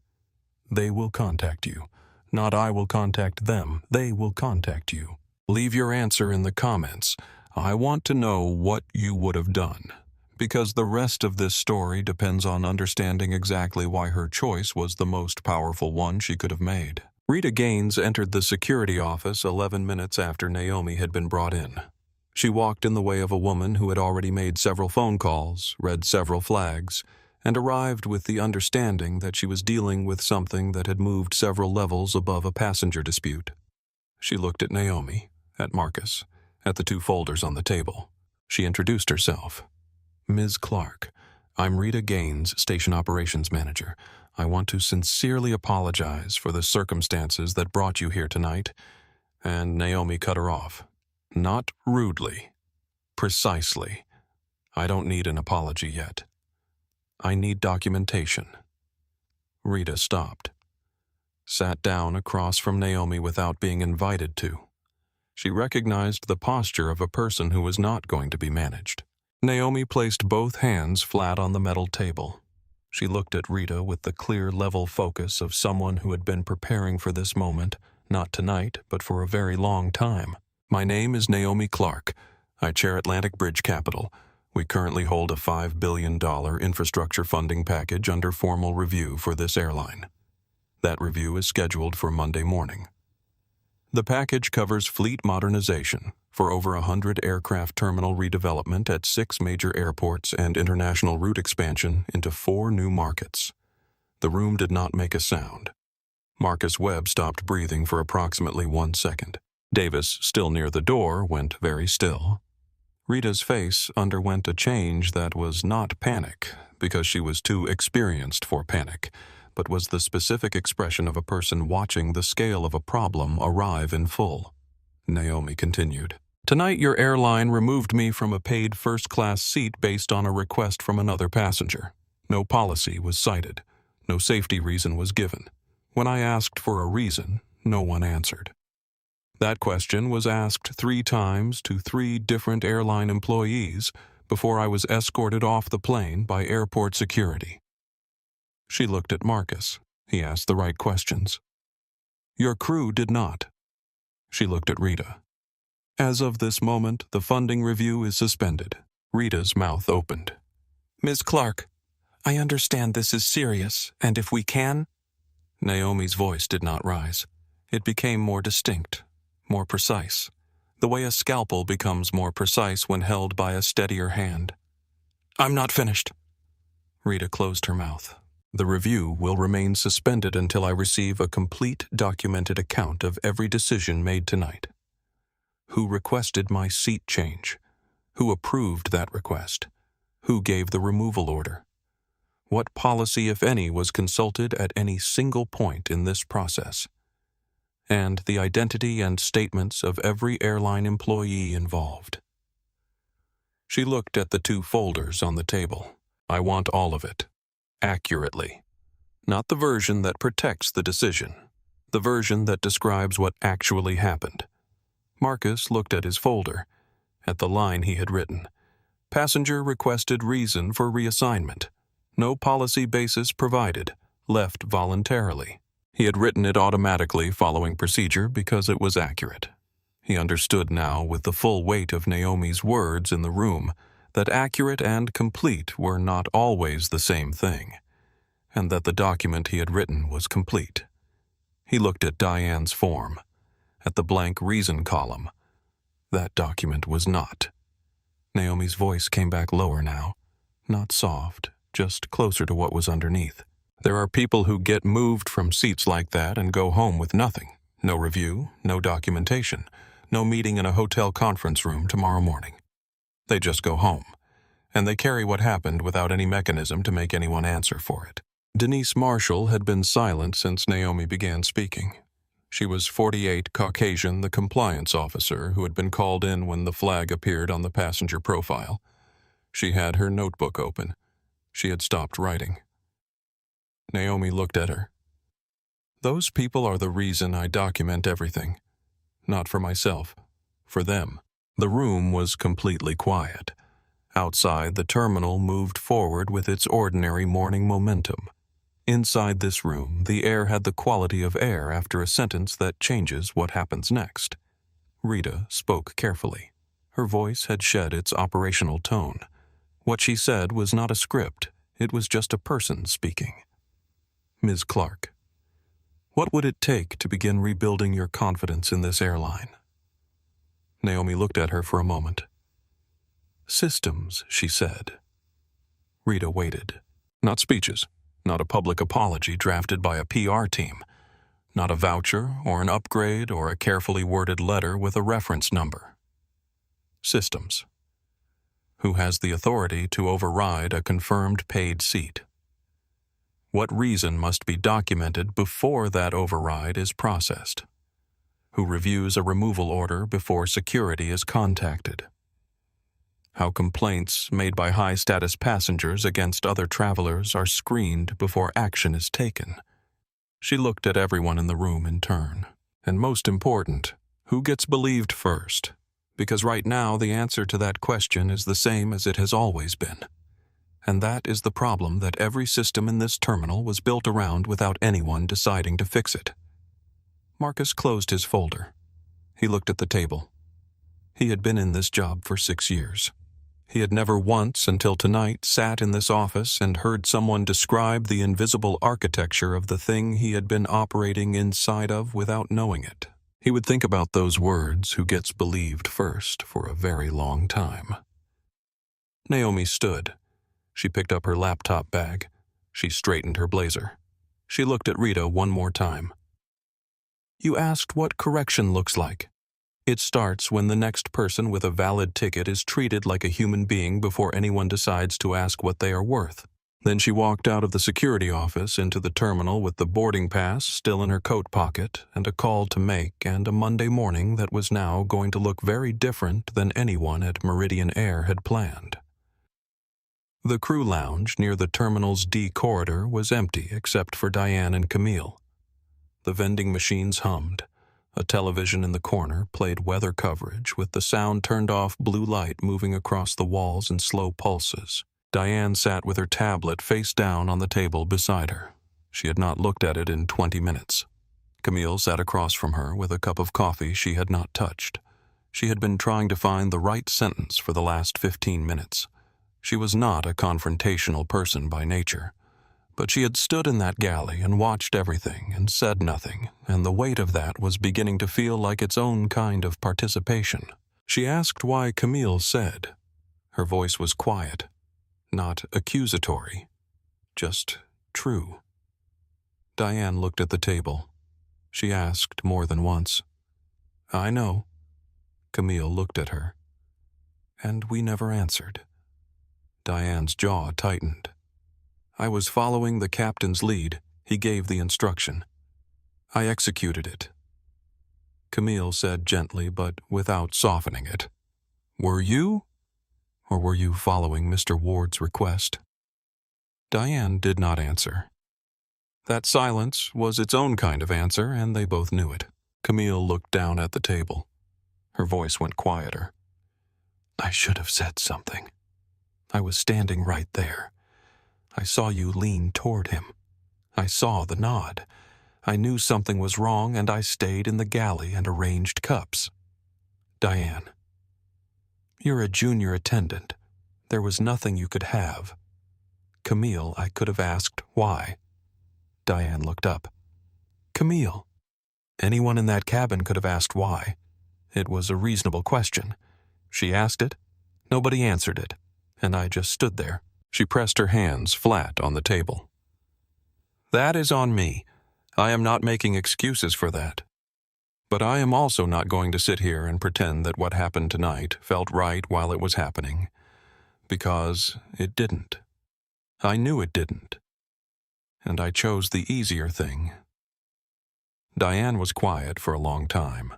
"They will contact you. Not I will contact them. They will contact you. Leave your answer in the comments. I want to know what you would have done, because the rest of this story depends on understanding exactly why her choice was the most powerful one she could have made." Rita Gaines entered the security office 11 minutes after Naomi had been brought in. She walked in the way of a woman who had already made several phone calls, read several flags, and arrived with the understanding that she was dealing with something that had moved several levels above a passenger dispute. She looked at Naomi, at Marcus, at the 2 folders on the table. She introduced herself. "Ms. Clarke, I'm Rita Gaines, Station Operations Manager. I want to sincerely apologize for the circumstances that brought you here tonight." And Naomi cut her off. "Not rudely. Precisely. I don't need an apology yet. I need documentation." Rita stopped. Sat down across from Naomi without being invited to. She recognized the posture of a person who was not going to be managed. Naomi placed both hands flat on the metal table. She looked at Rita with the clear, level focus of someone who had been preparing for this moment, not tonight, but for a very long time. "My name is Naomi Clarke. I chair Atlantic Bridge Capital. We currently hold a $5 billion infrastructure funding package under formal review for this airline. That review is scheduled for Monday morning. The package covers fleet modernization for over 100 aircraft terminal redevelopment at 6 major airports and international route expansion into 4 new markets. The room did not make a sound. Marcus Webb stopped breathing for approximately 1 second. Davis, still near the door, went very still. Rita's face underwent a change that was not panic, because she was too experienced for panic, but was the specific expression of a person watching the scale of a problem arrive in full. Naomi continued, "Tonight your airline removed me from a paid first-class seat based on a request from another passenger. No policy was cited. No safety reason was given. When I asked for a reason, no one answered. That question was asked 3 times to 3 different airline employees before I was escorted off the plane by airport security." She looked at Marcus. He asked the right questions. "Your crew did not." She looked at Rita. "As of this moment, the funding review is suspended." Rita's mouth opened. "Ms. Clarke, I understand this is serious, and if we can—" Naomi's voice did not rise. It became more distinct, more precise, the way a scalpel becomes more precise when held by a steadier hand. "I'm not finished." Rita closed her mouth. "The review will remain suspended until I receive a complete documented account of every decision made tonight. Who requested my seat change? Who approved that request? Who gave the removal order? What policy, if any, was consulted at any single point in this process? And the identity and statements of every airline employee involved." She looked at the 2 folders on the table. "I want all of it. Accurately. Not the version that protects the decision. The version that describes what actually happened." Marcus looked at his folder, at the line he had written. "Passenger requested reason for reassignment. No policy basis provided. Left voluntarily." He had written it automatically following procedure because it was accurate. He understood now, with the full weight of Naomi's words in the room, that accurate and complete were not always the same thing, and that the document he had written was complete. He looked at Diane's form, at the blank reason column. That document was not. Naomi's voice came back lower now, not soft, just closer to what was underneath. "There are people who get moved from seats like that and go home with nothing. No review, no documentation, no meeting in a hotel conference room tomorrow morning. They just go home, and they carry what happened without any mechanism to make anyone answer for it." Denise Marshall had been silent since Naomi began speaking. She was 48, Caucasian, the compliance officer who had been called in when the flag appeared on the passenger profile. She had her notebook open. She had stopped writing. Naomi looked at her. "Those people are the reason I document everything. Not for myself, for them." The room was completely quiet. Outside, the terminal moved forward with its ordinary morning momentum. Inside this room, the air had the quality of air after a sentence that changes what happens next. Rita spoke carefully. Her voice had shed its operational tone. What she said was not a script. It was just a person speaking. "Ms. Clarke, what would it take to begin rebuilding your confidence in this airline?" Naomi looked at her for a moment. "Systems," she said. Rita waited. Not speeches, not a public apology drafted by a PR team, not a voucher or an upgrade or a carefully worded letter with a reference number. Systems. Who has the authority to override a confirmed paid seat? What reason must be documented before that override is processed? Who reviews a removal order before security is contacted? How complaints made by high-status passengers against other travelers are screened before action is taken? She looked at everyone in the room in turn. And most important, who gets believed first? Because right now the answer to that question is the same as it has always been. And that is the problem that every system in this terminal was built around without anyone deciding to fix it. Marcus closed his folder. He looked at the table. He had been in this job for 6 years. He had never once until tonight sat in this office and heard someone describe the invisible architecture of the thing he had been operating inside of without knowing it. He would think about those words, who gets believed first, for a very long time. Naomi stood. She picked up her laptop bag. She straightened her blazer. She looked at Rita one more time. You asked what correction looks like. It starts when the next person with a valid ticket is treated like a human being before anyone decides to ask what they are worth. Then she walked out of the security office into the terminal with the boarding pass still in her coat pocket and a call to make and a Monday morning that was now going to look very different than anyone at Meridian Air had planned. The crew lounge near the terminal's D corridor was empty except for Diane and Camille. The vending machines hummed. A television in the corner played weather coverage with the sound turned off blue light moving across the walls in slow pulses. Diane sat with her tablet face down on the table beside her. She had not looked at it in 20 minutes. Camille sat across from her with a cup of coffee she had not touched. She had been trying to find the right sentence for the last 15 minutes. She was not a confrontational person by nature. But she had stood in that galley and watched everything and said nothing, and the weight of that was beginning to feel like its own kind of participation. She asked why Camille said. Her voice was quiet, not accusatory, just true. Diane looked at the table. She asked more than once. I know. Camille looked at her. And we never answered. Diane's jaw tightened. I was following the captain's lead. He gave the instruction. I executed it. Camille said gently, but without softening it. Were you? Or were you following Mr. Ward's request? Diane did not answer. That silence was its own kind of answer, and they both knew it. Camille looked down at the table. Her voice went quieter. I should have said something. I was standing right there. I saw you lean toward him. I saw the nod. I knew something was wrong, and I stayed in the galley and arranged cups. Diane. You're a junior attendant. There was nothing you could have. Camille, I could have asked why. Diane looked up. Camille. Anyone in that cabin could have asked why. It was a reasonable question. She asked it. Nobody answered it. And I just stood there. She pressed her hands flat on the table. That is on me. I am not making excuses for that. But I am also not going to sit here and pretend that what happened tonight felt right while it was happening. Because it didn't. I knew it didn't. And I chose the easier thing. Diane was quiet for a long time.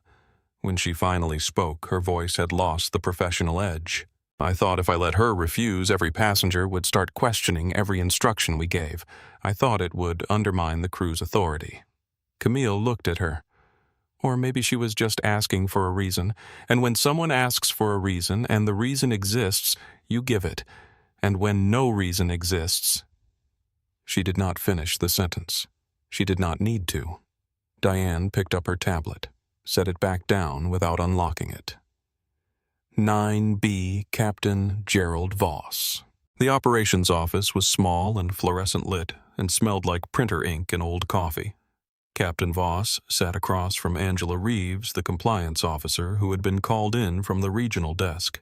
When she finally spoke, her voice had lost the professional edge. I thought if I let her refuse, every passenger would start questioning every instruction we gave. I thought it would undermine the crew's authority. Camille looked at her. Or maybe she was just asking for a reason, and when someone asks for a reason and the reason exists, you give it, and when no reason exists... She did not finish the sentence. She did not need to. Diane picked up her tablet, set it back down without unlocking it. 9B Captain Gerald Voss. The operations office was small and fluorescent lit and smelled like printer ink and old coffee. Captain Voss sat across from Angela Reeves, the compliance officer who had been called in from the regional desk.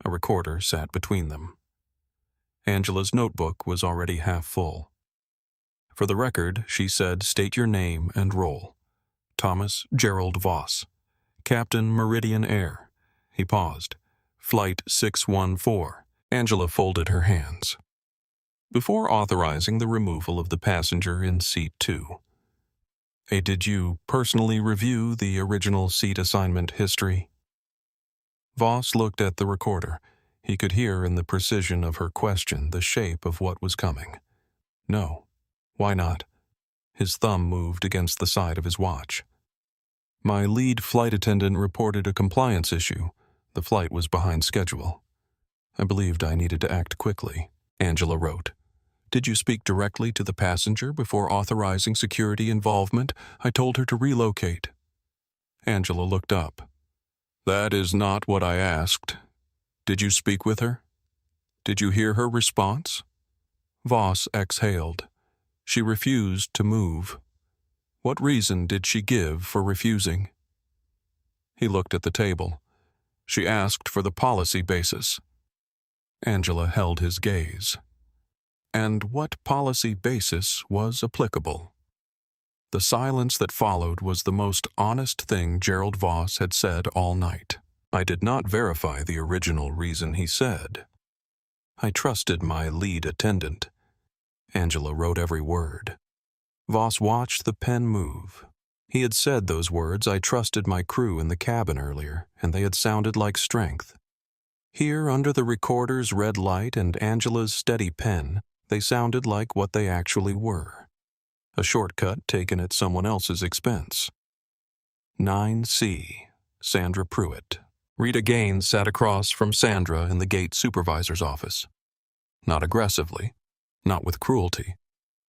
A recorder sat between them. Angela's notebook was already half full. For the record, she said, state your name and role. Thomas Gerald Voss, Captain Meridian Air. He paused. Flight 614. Angela folded her hands. Before authorizing the removal of the passenger in seat 2. Did you personally review the original seat assignment history? Voss looked at the recorder. He could hear in the precision of her question the shape of what was coming. No. Why not? His thumb moved against the side of his watch. My lead flight attendant reported a compliance issue. The flight was behind schedule. I believed I needed to act quickly, Angela wrote. Did you speak directly to the passenger before authorizing security involvement? I told her to relocate. Angela looked up. That is not what I asked. Did you speak with her? Did you hear her response? Voss exhaled. She refused to move. What reason did she give for refusing? He looked at the table. She asked for the policy basis. Angela held his gaze. And what policy basis was applicable? The silence that followed was the most honest thing Gerald Voss had said all night. I did not verify the original reason he said. I trusted my lead attendant. Angela wrote every word. Voss watched the pen move. He had said those words, I trusted my crew in the cabin earlier, and they had sounded like strength. Here, under the recorder's red light and Angela's steady pen, they sounded like what they actually were. A shortcut taken at someone else's expense. 9C, Sandra Pruitt. Rita Gaines sat across from Sandra in the gate supervisor's office. Not aggressively, not with cruelty,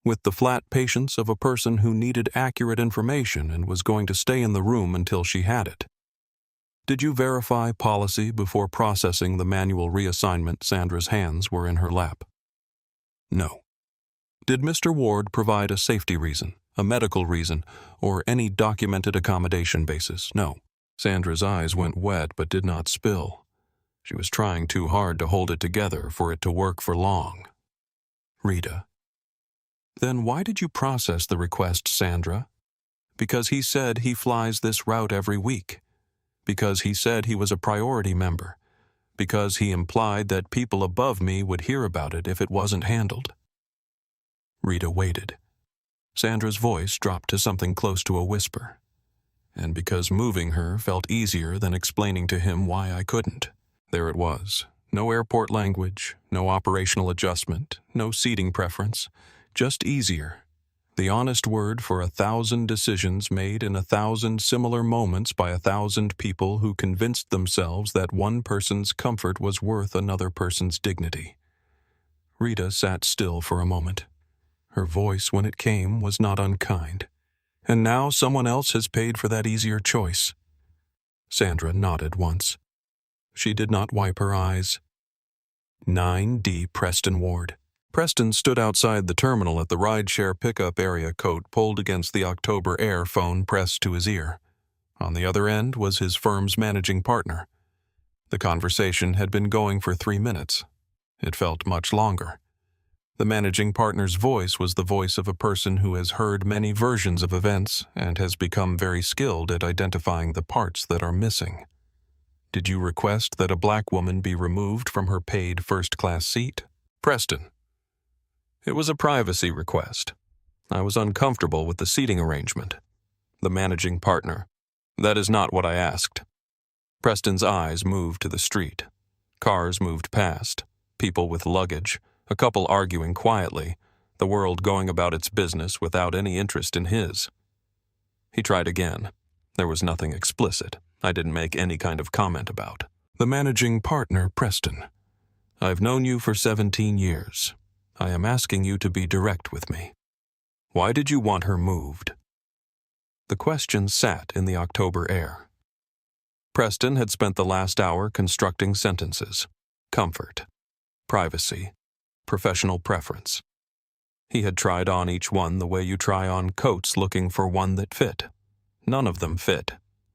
with the flat patience of a person who needed accurate information and was going to stay in the room until she had it. Did you verify policy before processing the manual reassignment? Sandra's hands were in her lap. No. Did Mr. Ward provide a safety reason, a medical reason, or any documented accommodation basis? No. Sandra's eyes went wet but did not spill. She was trying too hard to hold it together for it to work for long. Rita. Then why did you process the request, Sandra? Because he said he flies this route every week. Because he said he was a priority member. Because he implied that people above me would hear about it if it wasn't handled. Rita waited. Sandra's voice dropped to something close to a whisper. And because moving her felt easier than explaining to him why I couldn't. There it was. No airport language, no operational adjustment, no seating preference. Just easier. The honest word for 1,000 decisions made in 1,000 similar moments by 1,000 people who convinced themselves that one person's comfort was worth another person's dignity. Rita sat still for a moment. Her voice, when it came, was not unkind. And now someone else has paid for that easier choice. Sandra nodded once. She did not wipe her eyes. 9D Preston Ward. Preston stood outside the terminal at the rideshare pickup area, coat pulled against the October Air phone pressed to his ear. On the other end was his firm's managing partner. The conversation had been going for 3 minutes. It felt much longer. The managing partner's voice was the voice of a person who has heard many versions of events and has become very skilled at identifying the parts that are missing. Did you request that a black woman be removed from her paid first-class seat? Preston. It was a privacy request. I was uncomfortable with the seating arrangement. The managing partner. That is not what I asked. Preston's eyes moved to the street. Cars moved past. People with luggage. A couple arguing quietly. The world going about its business without any interest in his. He tried again. There was nothing explicit. I didn't make any kind of comment about. The managing partner, Preston. I've known you for 17 years. I am asking you to be direct with me. Why did you want her moved? The question sat in the October air. Preston had spent the last hour constructing sentences. Comfort. Privacy. Professional preference. He had tried on each one the way you try on coats looking for one that fit. None of them fit,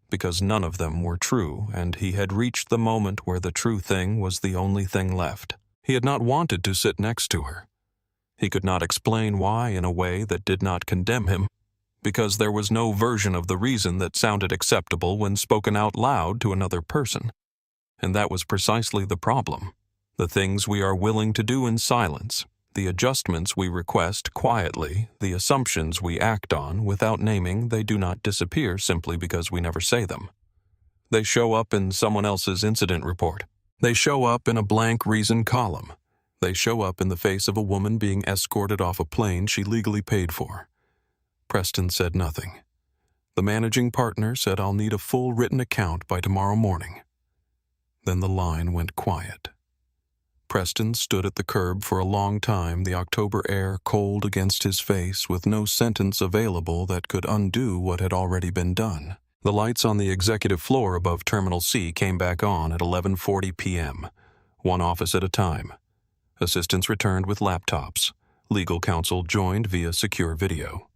because none of them were true, and he had reached the moment where the true thing was the only thing left. He had not wanted to sit next to her. He could not explain why in a way that did not condemn him, because there was no version of the reason that sounded acceptable when spoken out loud to another person. And that was precisely the problem. The things we are willing to do in silence, the adjustments we request quietly, the assumptions we act on without naming, they do not disappear simply because we never say them. They show up in someone else's incident report. They show up in a blank reason column. They show up in the face of a woman being escorted off a plane she legally paid for. Preston said nothing. The managing partner said, I'll need a full written account by tomorrow morning. Then the line went quiet. Preston stood at the curb for a long time, the October air cold against his face, with no sentence available that could undo what had already been done. The lights on the executive floor above Terminal C came back on at 11:40 p.m. one office at a time. Assistants returned with laptops. Legal counsel joined via secure video.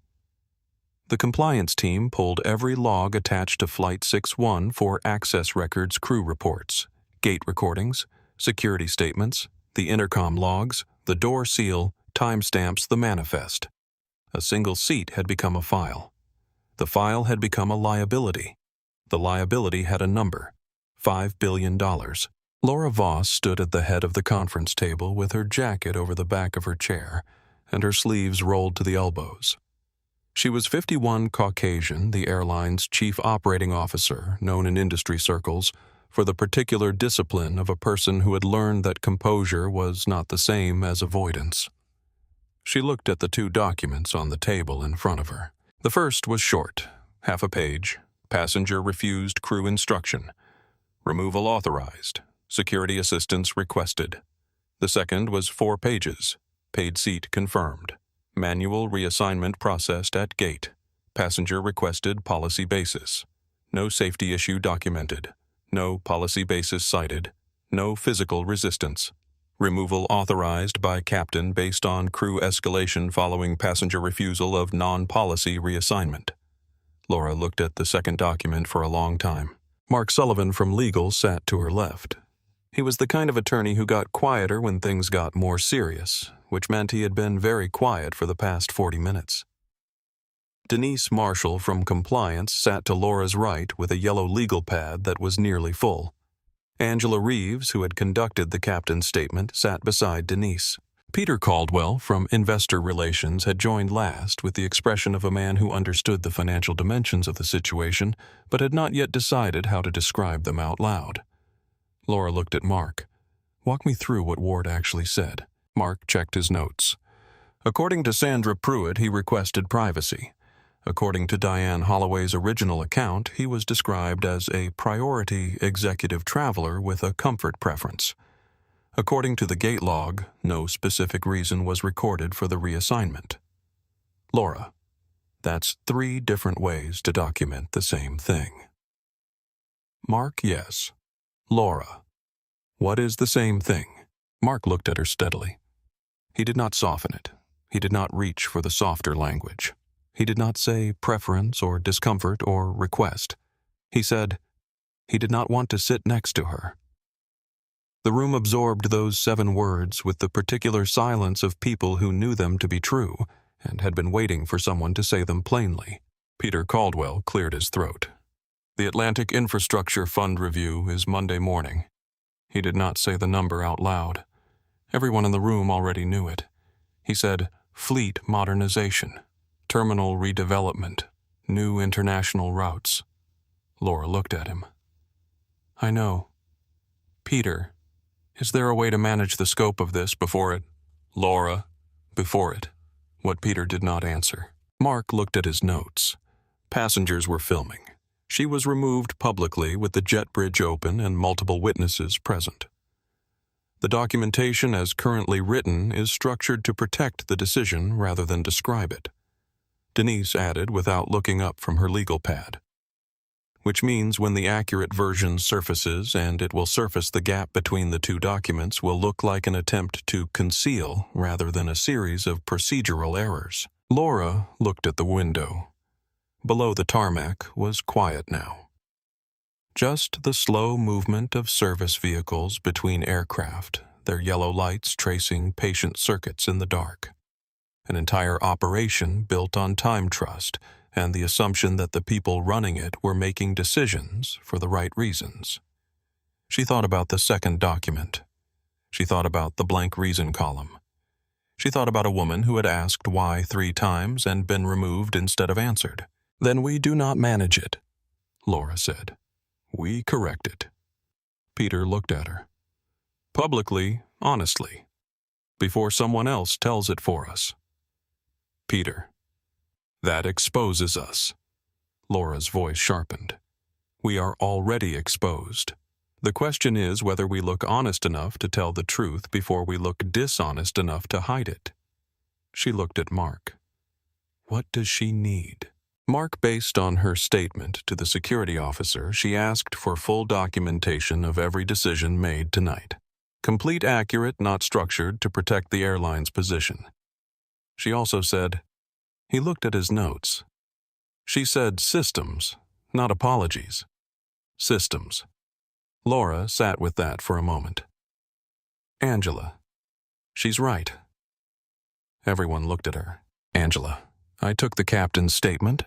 The compliance team pulled every log attached to Flight 61 for access records crew reports, gate recordings, security statements, the intercom logs, the door seal, timestamps, the manifest. A single seat had become a file. The file had become a liability. The liability had a number: $5 billion. Laura Voss stood at the head of the conference table with her jacket over the back of her chair and her sleeves rolled to the elbows. She was 51, Caucasian, the airline's chief operating officer, known in industry circles for the particular discipline of a person who had learned that composure was not the same as avoidance. She looked at the two documents on the table in front of her. The first was short, half a page. Passenger refused crew instruction. Removal authorized. Security assistance requested. The second was 4 pages. Paid seat confirmed. Manual reassignment processed at gate. Passenger requested policy basis. No safety issue documented. No policy basis cited. No physical resistance. Removal authorized by captain based on crew escalation following passenger refusal of non-policy reassignment. Laura looked at the second document for a long time. Mark Sullivan from legal sat to her left. He was the kind of attorney who got quieter when things got more serious, which meant he had been very quiet for the past 40 minutes. Denise Marshall from compliance sat to Laura's right with a yellow legal pad that was nearly full. Angela Reeves, who had conducted the captain's statement, sat beside Denise. Peter Caldwell from Investor Relations had joined last with the expression of a man who understood the financial dimensions of the situation but had not yet decided how to describe them out loud. Laura looked at Mark. "Walk me through what Ward actually said." Mark checked his notes. According to Sandra Pruitt, he requested privacy. According to Diane Holloway's original account, he was described as a priority executive traveler with a comfort preference. According to the gate log, no specific reason was recorded for the reassignment. Laura, that's 3 different ways to document the same thing. Mark, yes. Laura, what is the same thing? Mark looked at her steadily. He did not soften it. He did not reach for the softer language. He did not say preference or discomfort or request. He said he did not want to sit next to her. The room absorbed those 7 words with the particular silence of people who knew them to be true and had been waiting for someone to say them plainly. Peter Caldwell cleared his throat. The Atlantic Infrastructure Fund review is Monday morning. He did not say the number out loud. Everyone in the room already knew it. He said, fleet modernization, terminal redevelopment, new international routes. Laura looked at him. I know. Peter, is there a way to manage the scope of this before it? Laura, before it. What Peter did not answer. Mark looked at his notes. Passengers were filming. She was removed publicly with the jet bridge open and multiple witnesses present. The documentation as currently written is structured to protect the decision rather than describe it. Denise added without looking up from her legal pad. Which means when the accurate version surfaces, and it will surface the gap between the 2 documents, will look like an attempt to conceal rather than a series of procedural errors. Laura looked at the window. Below the tarmac was quiet now. Just the slow movement of service vehicles between aircraft, their yellow lights tracing patient circuits in the dark. An entire operation built on time trust and the assumption that the people running it were making decisions for the right reasons. She thought about the second document. She thought about the blank reason column. She thought about a woman who had asked why 3 times and been removed instead of answered. Then we do not manage it, Laura said. We correct it. Peter looked at her. Publicly, honestly, before someone else tells it for us. Peter, that exposes us. Laura's voice sharpened. We are already exposed. The question is whether we look honest enough to tell the truth before we look dishonest enough to hide it. She looked at Mark. What does she need? Mark, based on her statement to the security officer, she asked for full documentation of every decision made tonight. Complete, accurate, not structured, to protect the airline's position. She also said, he looked at his notes. She said systems, not apologies. Systems. Laura sat with that for a moment. Angela. She's right. Everyone looked at her. Angela. I took the captain's statement.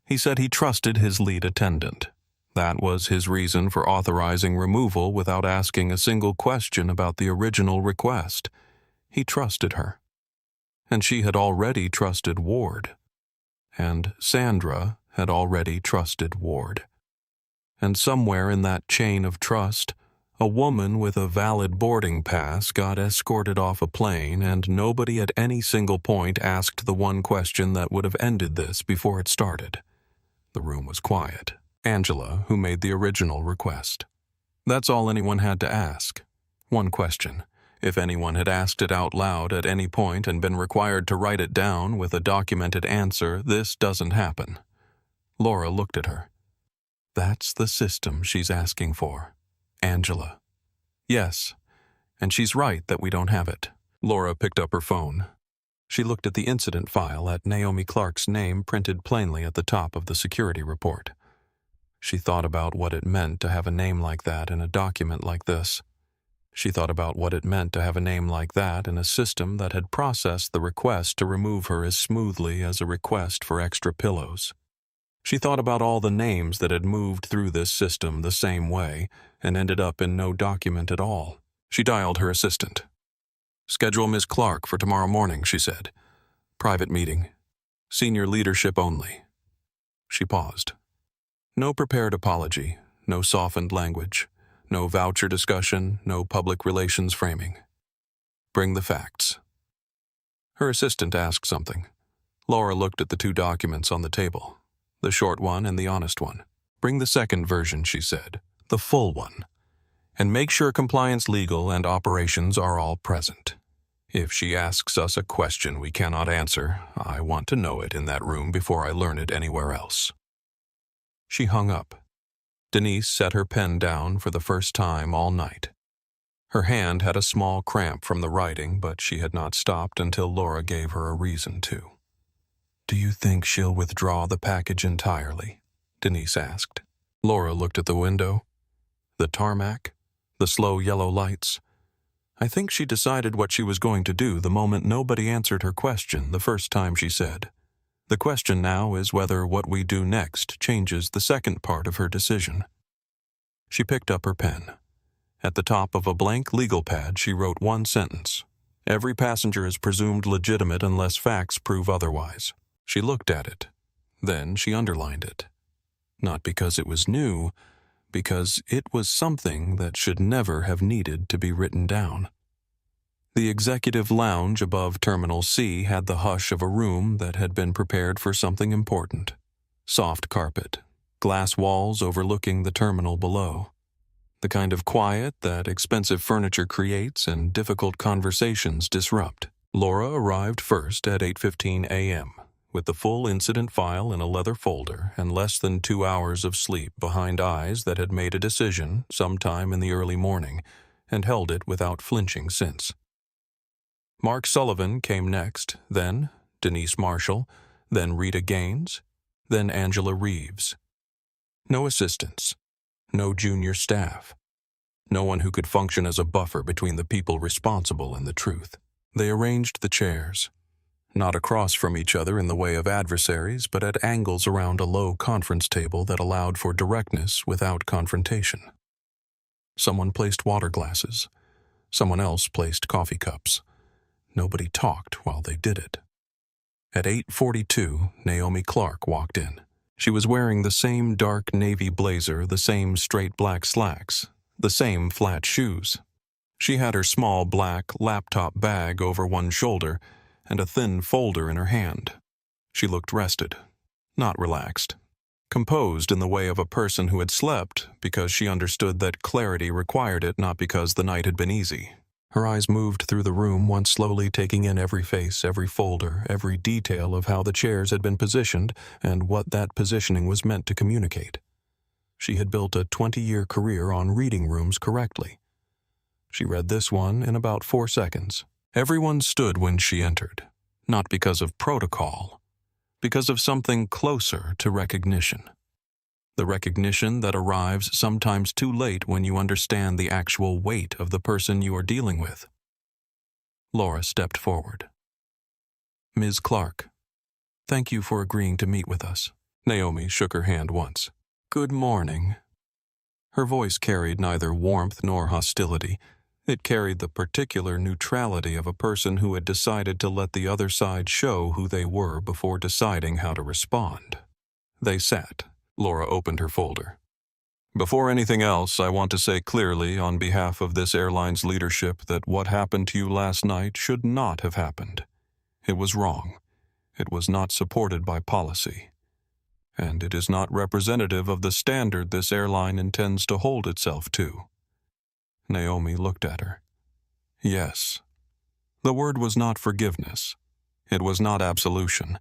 He said he trusted his lead attendant. That was his reason for authorizing removal without asking a single question about the original request. He trusted her. And she had already trusted Ward. And Sandra had already trusted Ward. And somewhere in that chain of trust, a woman with a valid boarding pass got escorted off a plane, and nobody at any single point asked the one question that would have ended this before it started. The room was quiet. Angela, who made the original request. That's all anyone had to ask. One question. If anyone had asked it out loud at any point and been required to write it down with a documented answer, this doesn't happen. Laura looked at her. That's the system she's asking for. Angela. Yes, and she's right that we don't have it. Laura picked up her phone. She looked at the incident file at Naomi Clarke's name printed plainly at the top of the security report. She thought about what it meant to have a name like that in a document like this. She thought about what it meant to have a name like that in a system that had processed the request to remove her as smoothly as a request for extra pillows. She thought about all the names that had moved through this system the same way and ended up in no document at all. She dialed her assistant. Schedule Ms. Clarke for tomorrow morning, she said. Private meeting. Senior leadership only. She paused. No prepared apology, no softened language, no voucher discussion, no public relations framing. Bring the facts. Her assistant asked something. Laura looked at the two documents on the table, the short one and the honest one. Bring the second version, she said, the full one. And make sure compliance, legal, and operations are all present. If she asks us a question we cannot answer, I want to know it in that room before I learn it anywhere else. She hung up. Denise set her pen down for the first time all night. Her hand had a small cramp from the writing, but she had not stopped until Laura gave her a reason to. Do you think she'll withdraw the package entirely? Denise asked. Laura looked at the window, the tarmac, the slow yellow lights. I think she decided what she was going to do the moment nobody answered her question the first time she said. The question now is whether what we do next changes the second part of her decision. She picked up her pen. At the top of a blank legal pad, she wrote one sentence. Every passenger is presumed legitimate unless facts prove otherwise. She looked at it. Then she underlined it. Not because it was new, because it was something that should never have needed to be written down. The executive lounge above Terminal C had the hush of a room that had been prepared for something important. Soft carpet, glass walls overlooking the terminal below. The kind of quiet that expensive furniture creates and difficult conversations disrupt. Laura arrived first at 8:15 a.m., with the full incident file in a leather folder and less than 2 hours of sleep behind eyes that had made a decision sometime in the early morning and held it without flinching since. Mark Sullivan came next, then Denise Marshall, then Rita Gaines, then Angela Reeves. No assistants, no junior staff, no one who could function as a buffer between the people responsible and the truth. They arranged the chairs, not across from each other in the way of adversaries, but at angles around a low conference table that allowed for directness without confrontation. Someone placed water glasses. Someone else placed coffee cups. Nobody talked while they did it. At 8:42, Naomi Clarke walked in. She was wearing the same dark navy blazer, the same straight black slacks, the same flat shoes. She had her small black laptop bag over one shoulder and a thin folder in her hand. She looked rested, not relaxed. Composed in the way of a person who had slept because she understood that clarity required it, not because the night had been easy. Her eyes moved through the room, once slowly taking in every face, every folder, every detail of how the chairs had been positioned and what that positioning was meant to communicate. She had built a 20-year career on reading rooms correctly. She read this one in about 4 seconds. Everyone stood when she entered, not because of protocol, because of something closer to recognition. The recognition that arrives sometimes too late when you understand the actual weight of the person you are dealing with. Laura stepped forward. "Ms. Clarke, thank you for agreeing to meet with us." Naomi shook her hand once. "Good morning." Her voice carried neither warmth nor hostility. It carried the particular neutrality of a person who had decided to let the other side show who they were before deciding how to respond. They sat. Laura opened her folder. "Before anything else, I want to say clearly on behalf of this airline's leadership that what happened to you last night should not have happened. It was wrong. It was not supported by policy. And it is not representative of the standard this airline intends to hold itself to." Naomi looked at her. Yes. The word was not forgiveness. It was not absolution.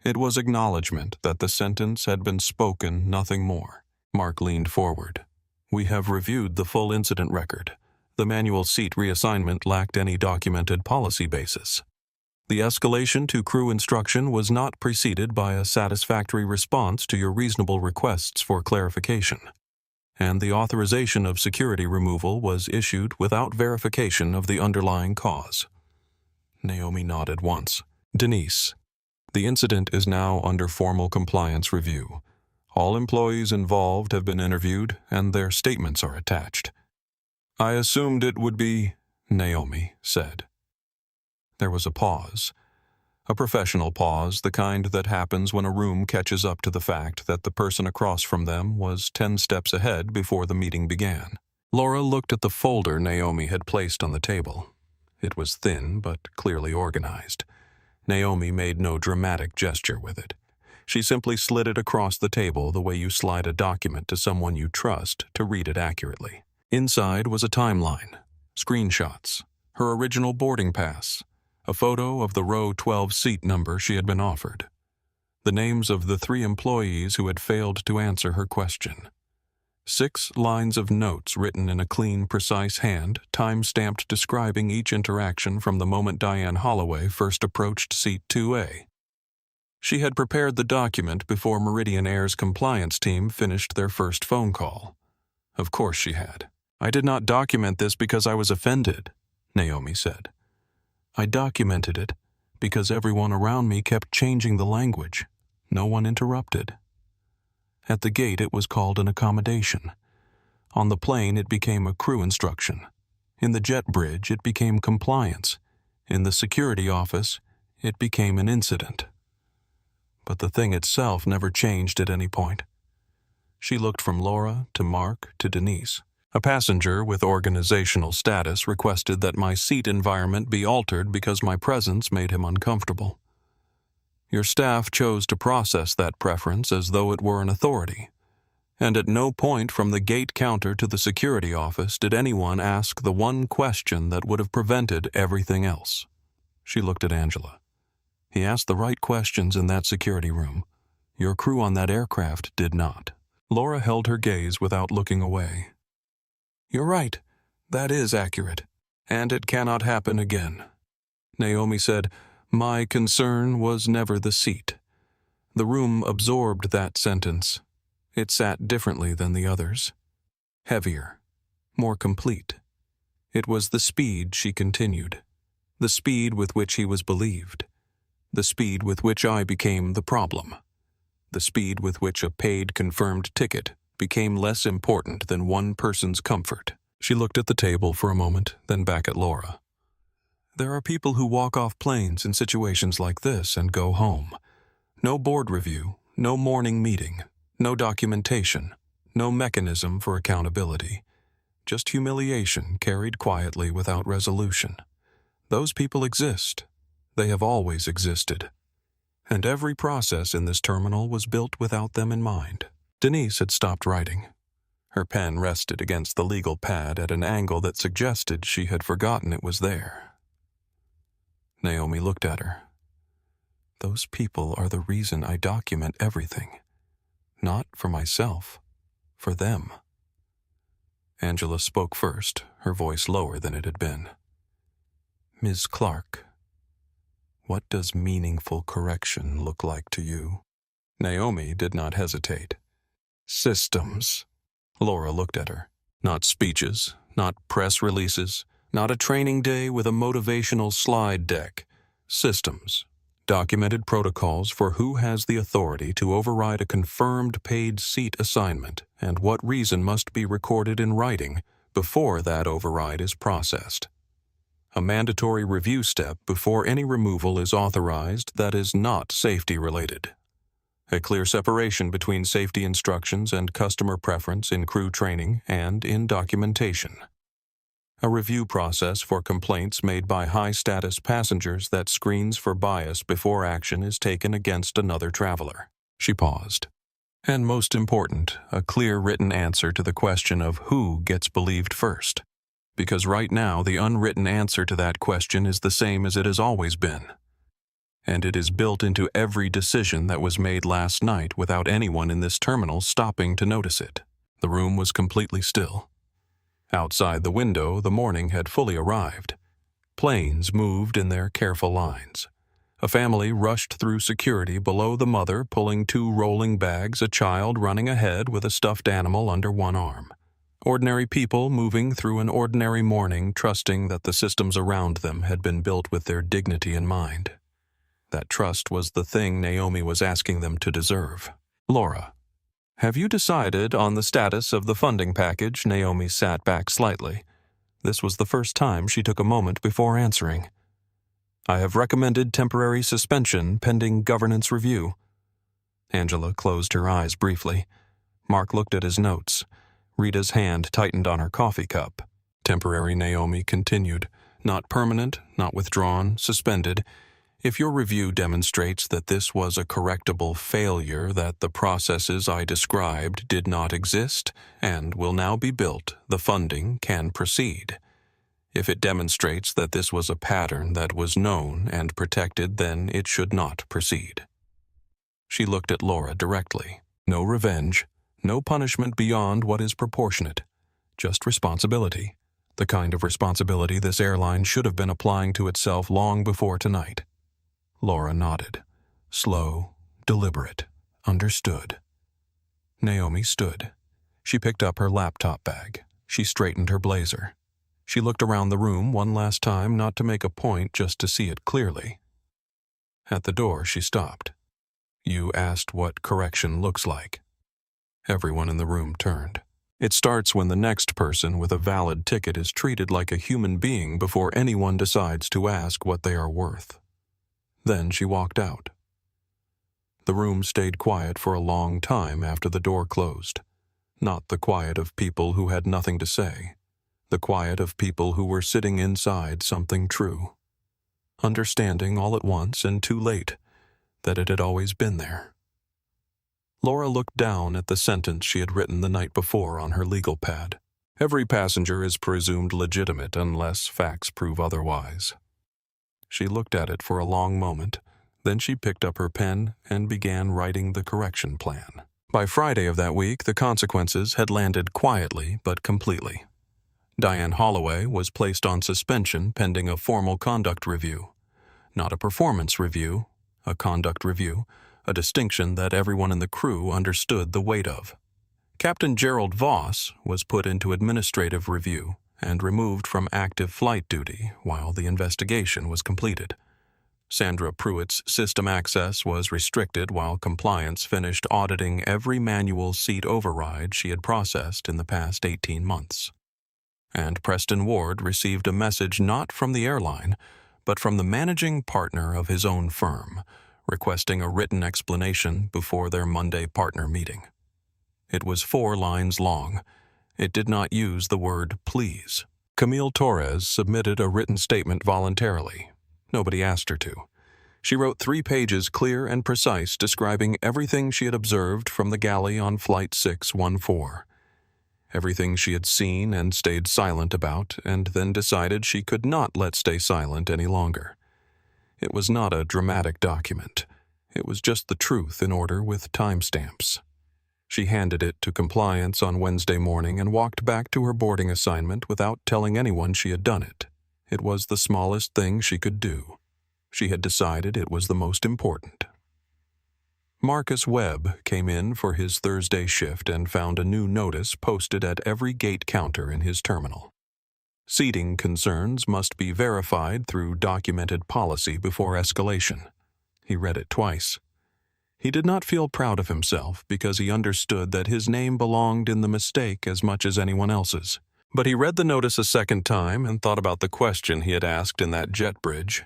It was acknowledgement that the sentence had been spoken, nothing more. Mark leaned forward. "We have reviewed the full incident record. The manual seat reassignment lacked any documented policy basis. The escalation to crew instruction was not preceded by a satisfactory response to your reasonable requests for clarification. And the authorization of security removal was issued without verification of the underlying cause." Naomi nodded once. "Denise, the incident is now under formal compliance review. All employees involved have been interviewed, and their statements are attached." "I assumed it would be," Naomi said. There was a pause. A professional pause, the kind that happens when a room catches up to the fact that the person across from them was 10 steps ahead before the meeting began. Laura looked at the folder Naomi had placed on the table. It was thin, but clearly organized. Naomi made no dramatic gesture with it. She simply slid it across the table the way you slide a document to someone you trust to read it accurately. Inside was a timeline, screenshots, her original boarding pass, a photo of the row 12 seat number she had been offered, the names of the 3 employees who had failed to answer her question, 6 lines of notes written in a clean, precise hand, time-stamped describing each interaction from the moment Diane Holloway first approached seat 2A. She had prepared the document before Meridian Air's compliance team finished their first phone call. Of course she had. "I did not document this because I was offended," Naomi said. "I documented it because everyone around me kept changing the language. No one interrupted. At the gate it was called an accommodation. On the plane it became a crew instruction. In the jet bridge it became compliance. In the security office it became an incident. But the thing itself never changed at any point." She looked from Laura to Mark to Denise. "A passenger with organizational status requested that my seat environment be altered because my presence made him uncomfortable. Your staff chose to process that preference as though it were an authority. And at no point from the gate counter to the security office did anyone ask the one question that would have prevented everything else." She looked at Angela. "He asked the right questions in that security room. Your crew on that aircraft did not." Laura held her gaze without looking away. "You're right. That is accurate. And it cannot happen again." Naomi said, "My concern was never the seat." The room absorbed that sentence. It sat differently than the others. Heavier. More complete. It was the speed, she continued. The speed with which he was believed. The speed with which I became the problem. The speed with which a paid confirmed ticket became less important than one person's comfort. She looked at the table for a moment, then back at Laura. "There are people who walk off planes in situations like this and go home. No board review, no morning meeting, no documentation, no mechanism for accountability. Just humiliation carried quietly without resolution. Those people exist. They have always existed. And every process in this terminal was built without them in mind." Denise had stopped writing. Her pen rested against the legal pad at an angle that suggested she had forgotten it was there. Naomi looked at her. "Those people are the reason I document everything. Not for myself, for them." Angela spoke first, her voice lower than it had been. "Ms. Clarke, what does meaningful correction look like to you?" Naomi did not hesitate. "Systems." Laura looked at her. Not speeches, not press releases, not a training day with a motivational slide deck. Systems. Documented protocols for who has the authority to override a confirmed paid seat assignment and what reason must be recorded in writing before that override is processed. A mandatory review step before any removal is authorized that is not safety-related. A clear separation between safety instructions and customer preference in crew training and in documentation. A review process for complaints made by high-status passengers that screens for bias before action is taken against another traveler. She paused. And most important, a clear written answer to the question of who gets believed first. Because right now the unwritten answer to that question is the same as it has always been. And it is built into every decision that was made last night without anyone in this terminal stopping to notice it. The room was completely still. Outside the window, the morning had fully arrived. Planes moved in their careful lines. A family rushed through security below the mother pulling 2 rolling bags, a child running ahead with a stuffed animal under one arm. Ordinary people moving through an ordinary morning, trusting that the systems around them had been built with their dignity in mind. That trust was the thing Naomi was asking them to deserve. "Laura, have you decided on the status of the funding package?" Naomi sat back slightly. This was the first time she took a moment before answering. "I have recommended temporary suspension pending governance review." Angela closed her eyes briefly. Mark looked at his notes. Rita's hand tightened on her coffee cup. "Temporary," Naomi continued. "Not permanent, not withdrawn, suspended. If your review demonstrates that this was a correctable failure, that the processes I described did not exist and will now be built, the funding can proceed. If it demonstrates that this was a pattern that was known and protected, then it should not proceed." She looked at Laura directly. No revenge, no punishment beyond what is proportionate. Just responsibility. The kind of responsibility this airline should have been applying to itself long before tonight. Laura nodded. Slow, deliberate, understood. Naomi stood. She picked up her laptop bag. She straightened her blazer. She looked around the room one last time, not to make a point, just to see it clearly. At the door, she stopped. "You asked what correction looks like." Everyone in the room turned. It starts when the next person with a valid ticket is treated like a human being before anyone decides to ask what they are worth. Then she walked out. The room stayed quiet for a long time after the door closed. Not the quiet of people who had nothing to say. The quiet of people who were sitting inside something true. Understanding all at once and too late that it had always been there. Laura looked down at the sentence she had written the night before on her legal pad. Every passenger is presumed legitimate unless facts prove otherwise. She looked at it for a long moment, then she picked up her pen and began writing the correction plan. By Friday of that week, the consequences had landed quietly but completely. Diane Holloway was placed on suspension pending a formal conduct review. Not a performance review, a conduct review, a distinction that everyone in the crew understood the weight of. Captain Gerald Voss was put into administrative review and removed from active flight duty while the investigation was completed. Sandra Pruitt's system access was restricted while compliance finished auditing every manual seat override she had processed in the past 18 months. And Preston Ward received a message not from the airline, but from the managing partner of his own firm, requesting a written explanation before their Monday partner meeting. It was 4 lines long. It did not use the word please. Camille Torres submitted a written statement voluntarily. Nobody asked her to. She wrote 3 pages clear and precise describing everything she had observed from the galley on Flight 614. Everything she had seen and stayed silent about, and then decided she could not let stay silent any longer. It was not a dramatic document. It was just the truth in order with timestamps. She handed it to compliance on Wednesday morning and walked back to her boarding assignment without telling anyone she had done it. It was the smallest thing she could do. She had decided it was the most important. Marcus Webb came in for his Thursday shift and found a new notice posted at every gate counter in his terminal. Seating concerns must be verified through documented policy before escalation. He read it twice. He did not feel proud of himself because he understood that his name belonged in the mistake as much as anyone else's. But he read the notice a second time and thought about the question he had asked in that jet bridge.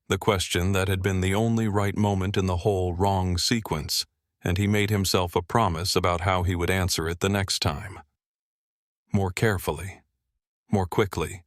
The question that had been the only right moment in the whole wrong sequence, and he made himself a promise about how he would answer it the next time. More carefully. More quickly.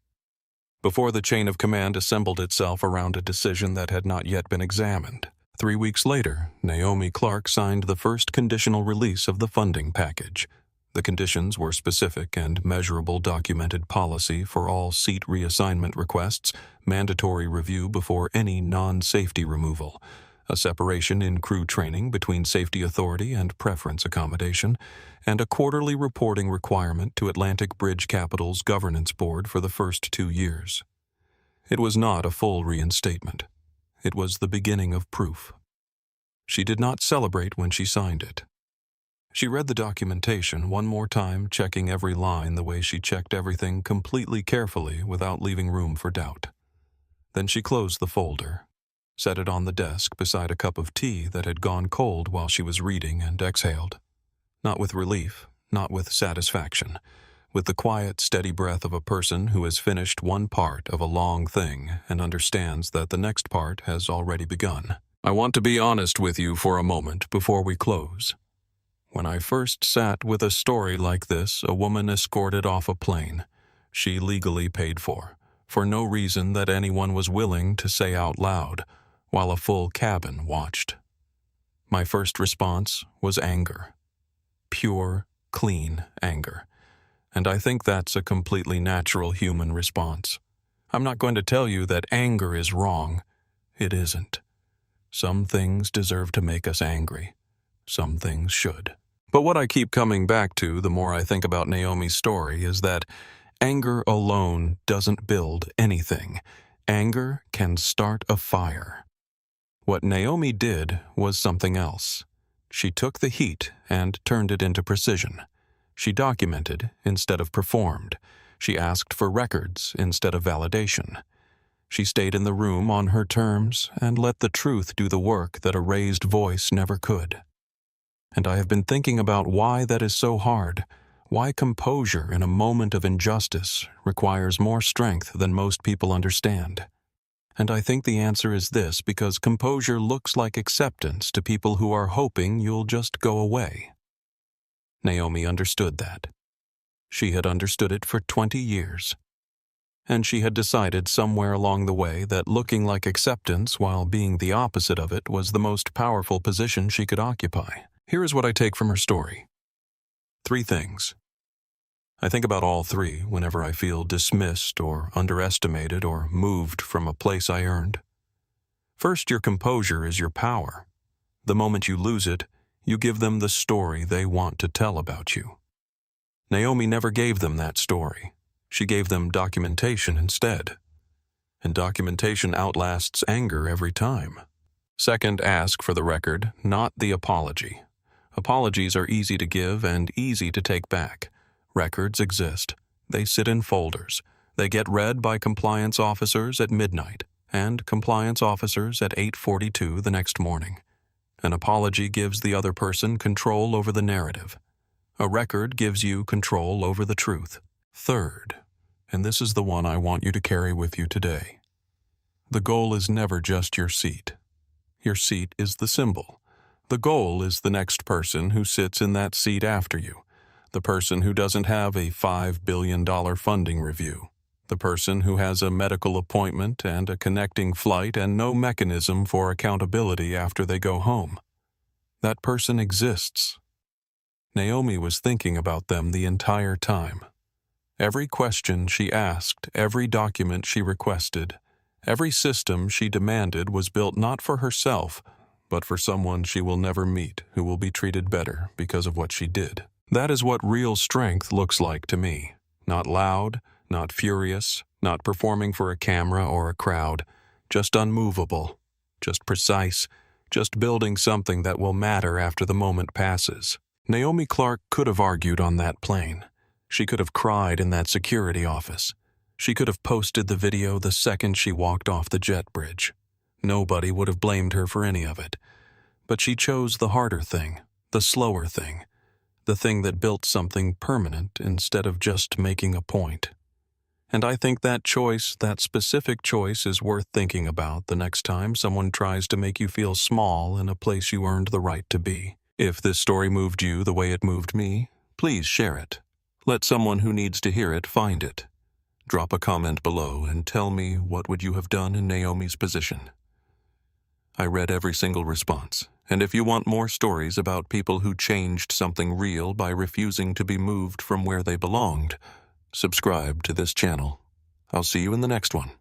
Before the chain of command assembled itself around a decision that had not yet been examined. 3 weeks later, Naomi Clarke signed the first conditional release of the funding package. The conditions were specific and measurable documented policy for all seat reassignment requests, mandatory review before any non-safety removal, a separation in crew training between safety authority and preference accommodation, and a quarterly reporting requirement to Atlantic Bridge Capital's governance board for the first 2 years. It was not a full reinstatement. It was the beginning of proof. She did not celebrate when she signed it. She read the documentation one more time, checking every line the way she checked everything completely carefully without leaving room for doubt. Then she closed the folder, set it on the desk beside a cup of tea that had gone cold while she was reading, and exhaled. Not with relief, not with satisfaction, with the quiet, steady breath of a person who has finished one part of a long thing and understands that the next part has already begun. I want to be honest with you for a moment before we close. When I first sat with a story like this, a woman escorted off a plane, she legally paid for no reason that anyone was willing to say out loud, while a full cabin watched. My first response was anger. Pure, clean anger. And I think that's a completely natural human response. I'm not going to tell you that anger is wrong. It isn't. Some things deserve to make us angry. Some things should. But what I keep coming back to the more I think about Naomi's story is that anger alone doesn't build anything. Anger can start a fire. What Naomi did was something else. She took the heat and turned it into precision. She documented instead of performed. She asked for records instead of validation. She stayed in the room on her terms and let the truth do the work that a raised voice never could. And I have been thinking about why that is so hard, why composure in a moment of injustice requires more strength than most people understand. And I think the answer is this: because composure looks like acceptance to people who are hoping you'll just go away. Naomi understood that. She had understood it for 20 years. And she had decided somewhere along the way that looking like acceptance while being the opposite of it was the most powerful position she could occupy. Here is what I take from her story. 3 things. I think about all 3 whenever I feel dismissed or underestimated or moved from a place I earned. First, your composure is your power. The moment you lose it, you give them the story they want to tell about you. Naomi never gave them that story. She gave them documentation instead. And documentation outlasts anger every time. Second, ask for the record, not the apology. Apologies are easy to give and easy to take back. Records exist. They sit in folders. They get read by compliance officers at midnight and compliance officers at 8:42 the next morning. An apology gives the other person control over the narrative. A record gives you control over the truth. Third, and this is the one I want you to carry with you today. The goal is never just your seat. Your seat is the symbol. The goal is the next person who sits in that seat after you, the person who doesn't have a $5 billion funding review, the person who has a medical appointment and a connecting flight and no mechanism for accountability after they go home. That person exists. Naomi was thinking about them the entire time. Every question she asked, every document she requested, every system she demanded was built not for herself, but for someone she will never meet who will be treated better because of what she did. That is what real strength looks like to me. Not loud, not furious, not performing for a camera or a crowd, just unmovable, just precise, just building something that will matter after the moment passes. Naomi Clarke could have argued on that plane. She could have cried in that security office. She could have posted the video the second she walked off the jet bridge. Nobody would have blamed her for any of it. But she chose the harder thing, the slower thing, the thing that built something permanent instead of just making a point. And I think that choice, that specific choice, is worth thinking about the next time someone tries to make you feel small in a place you earned the right to be. If this story moved you the way it moved me, please share it. Let someone who needs to hear it find it. Drop a comment below and tell me what would you have done in Naomi's position. I read every single response, and if you want more stories about people who changed something real by refusing to be moved from where they belonged, subscribe to this channel. I'll see you in the next one.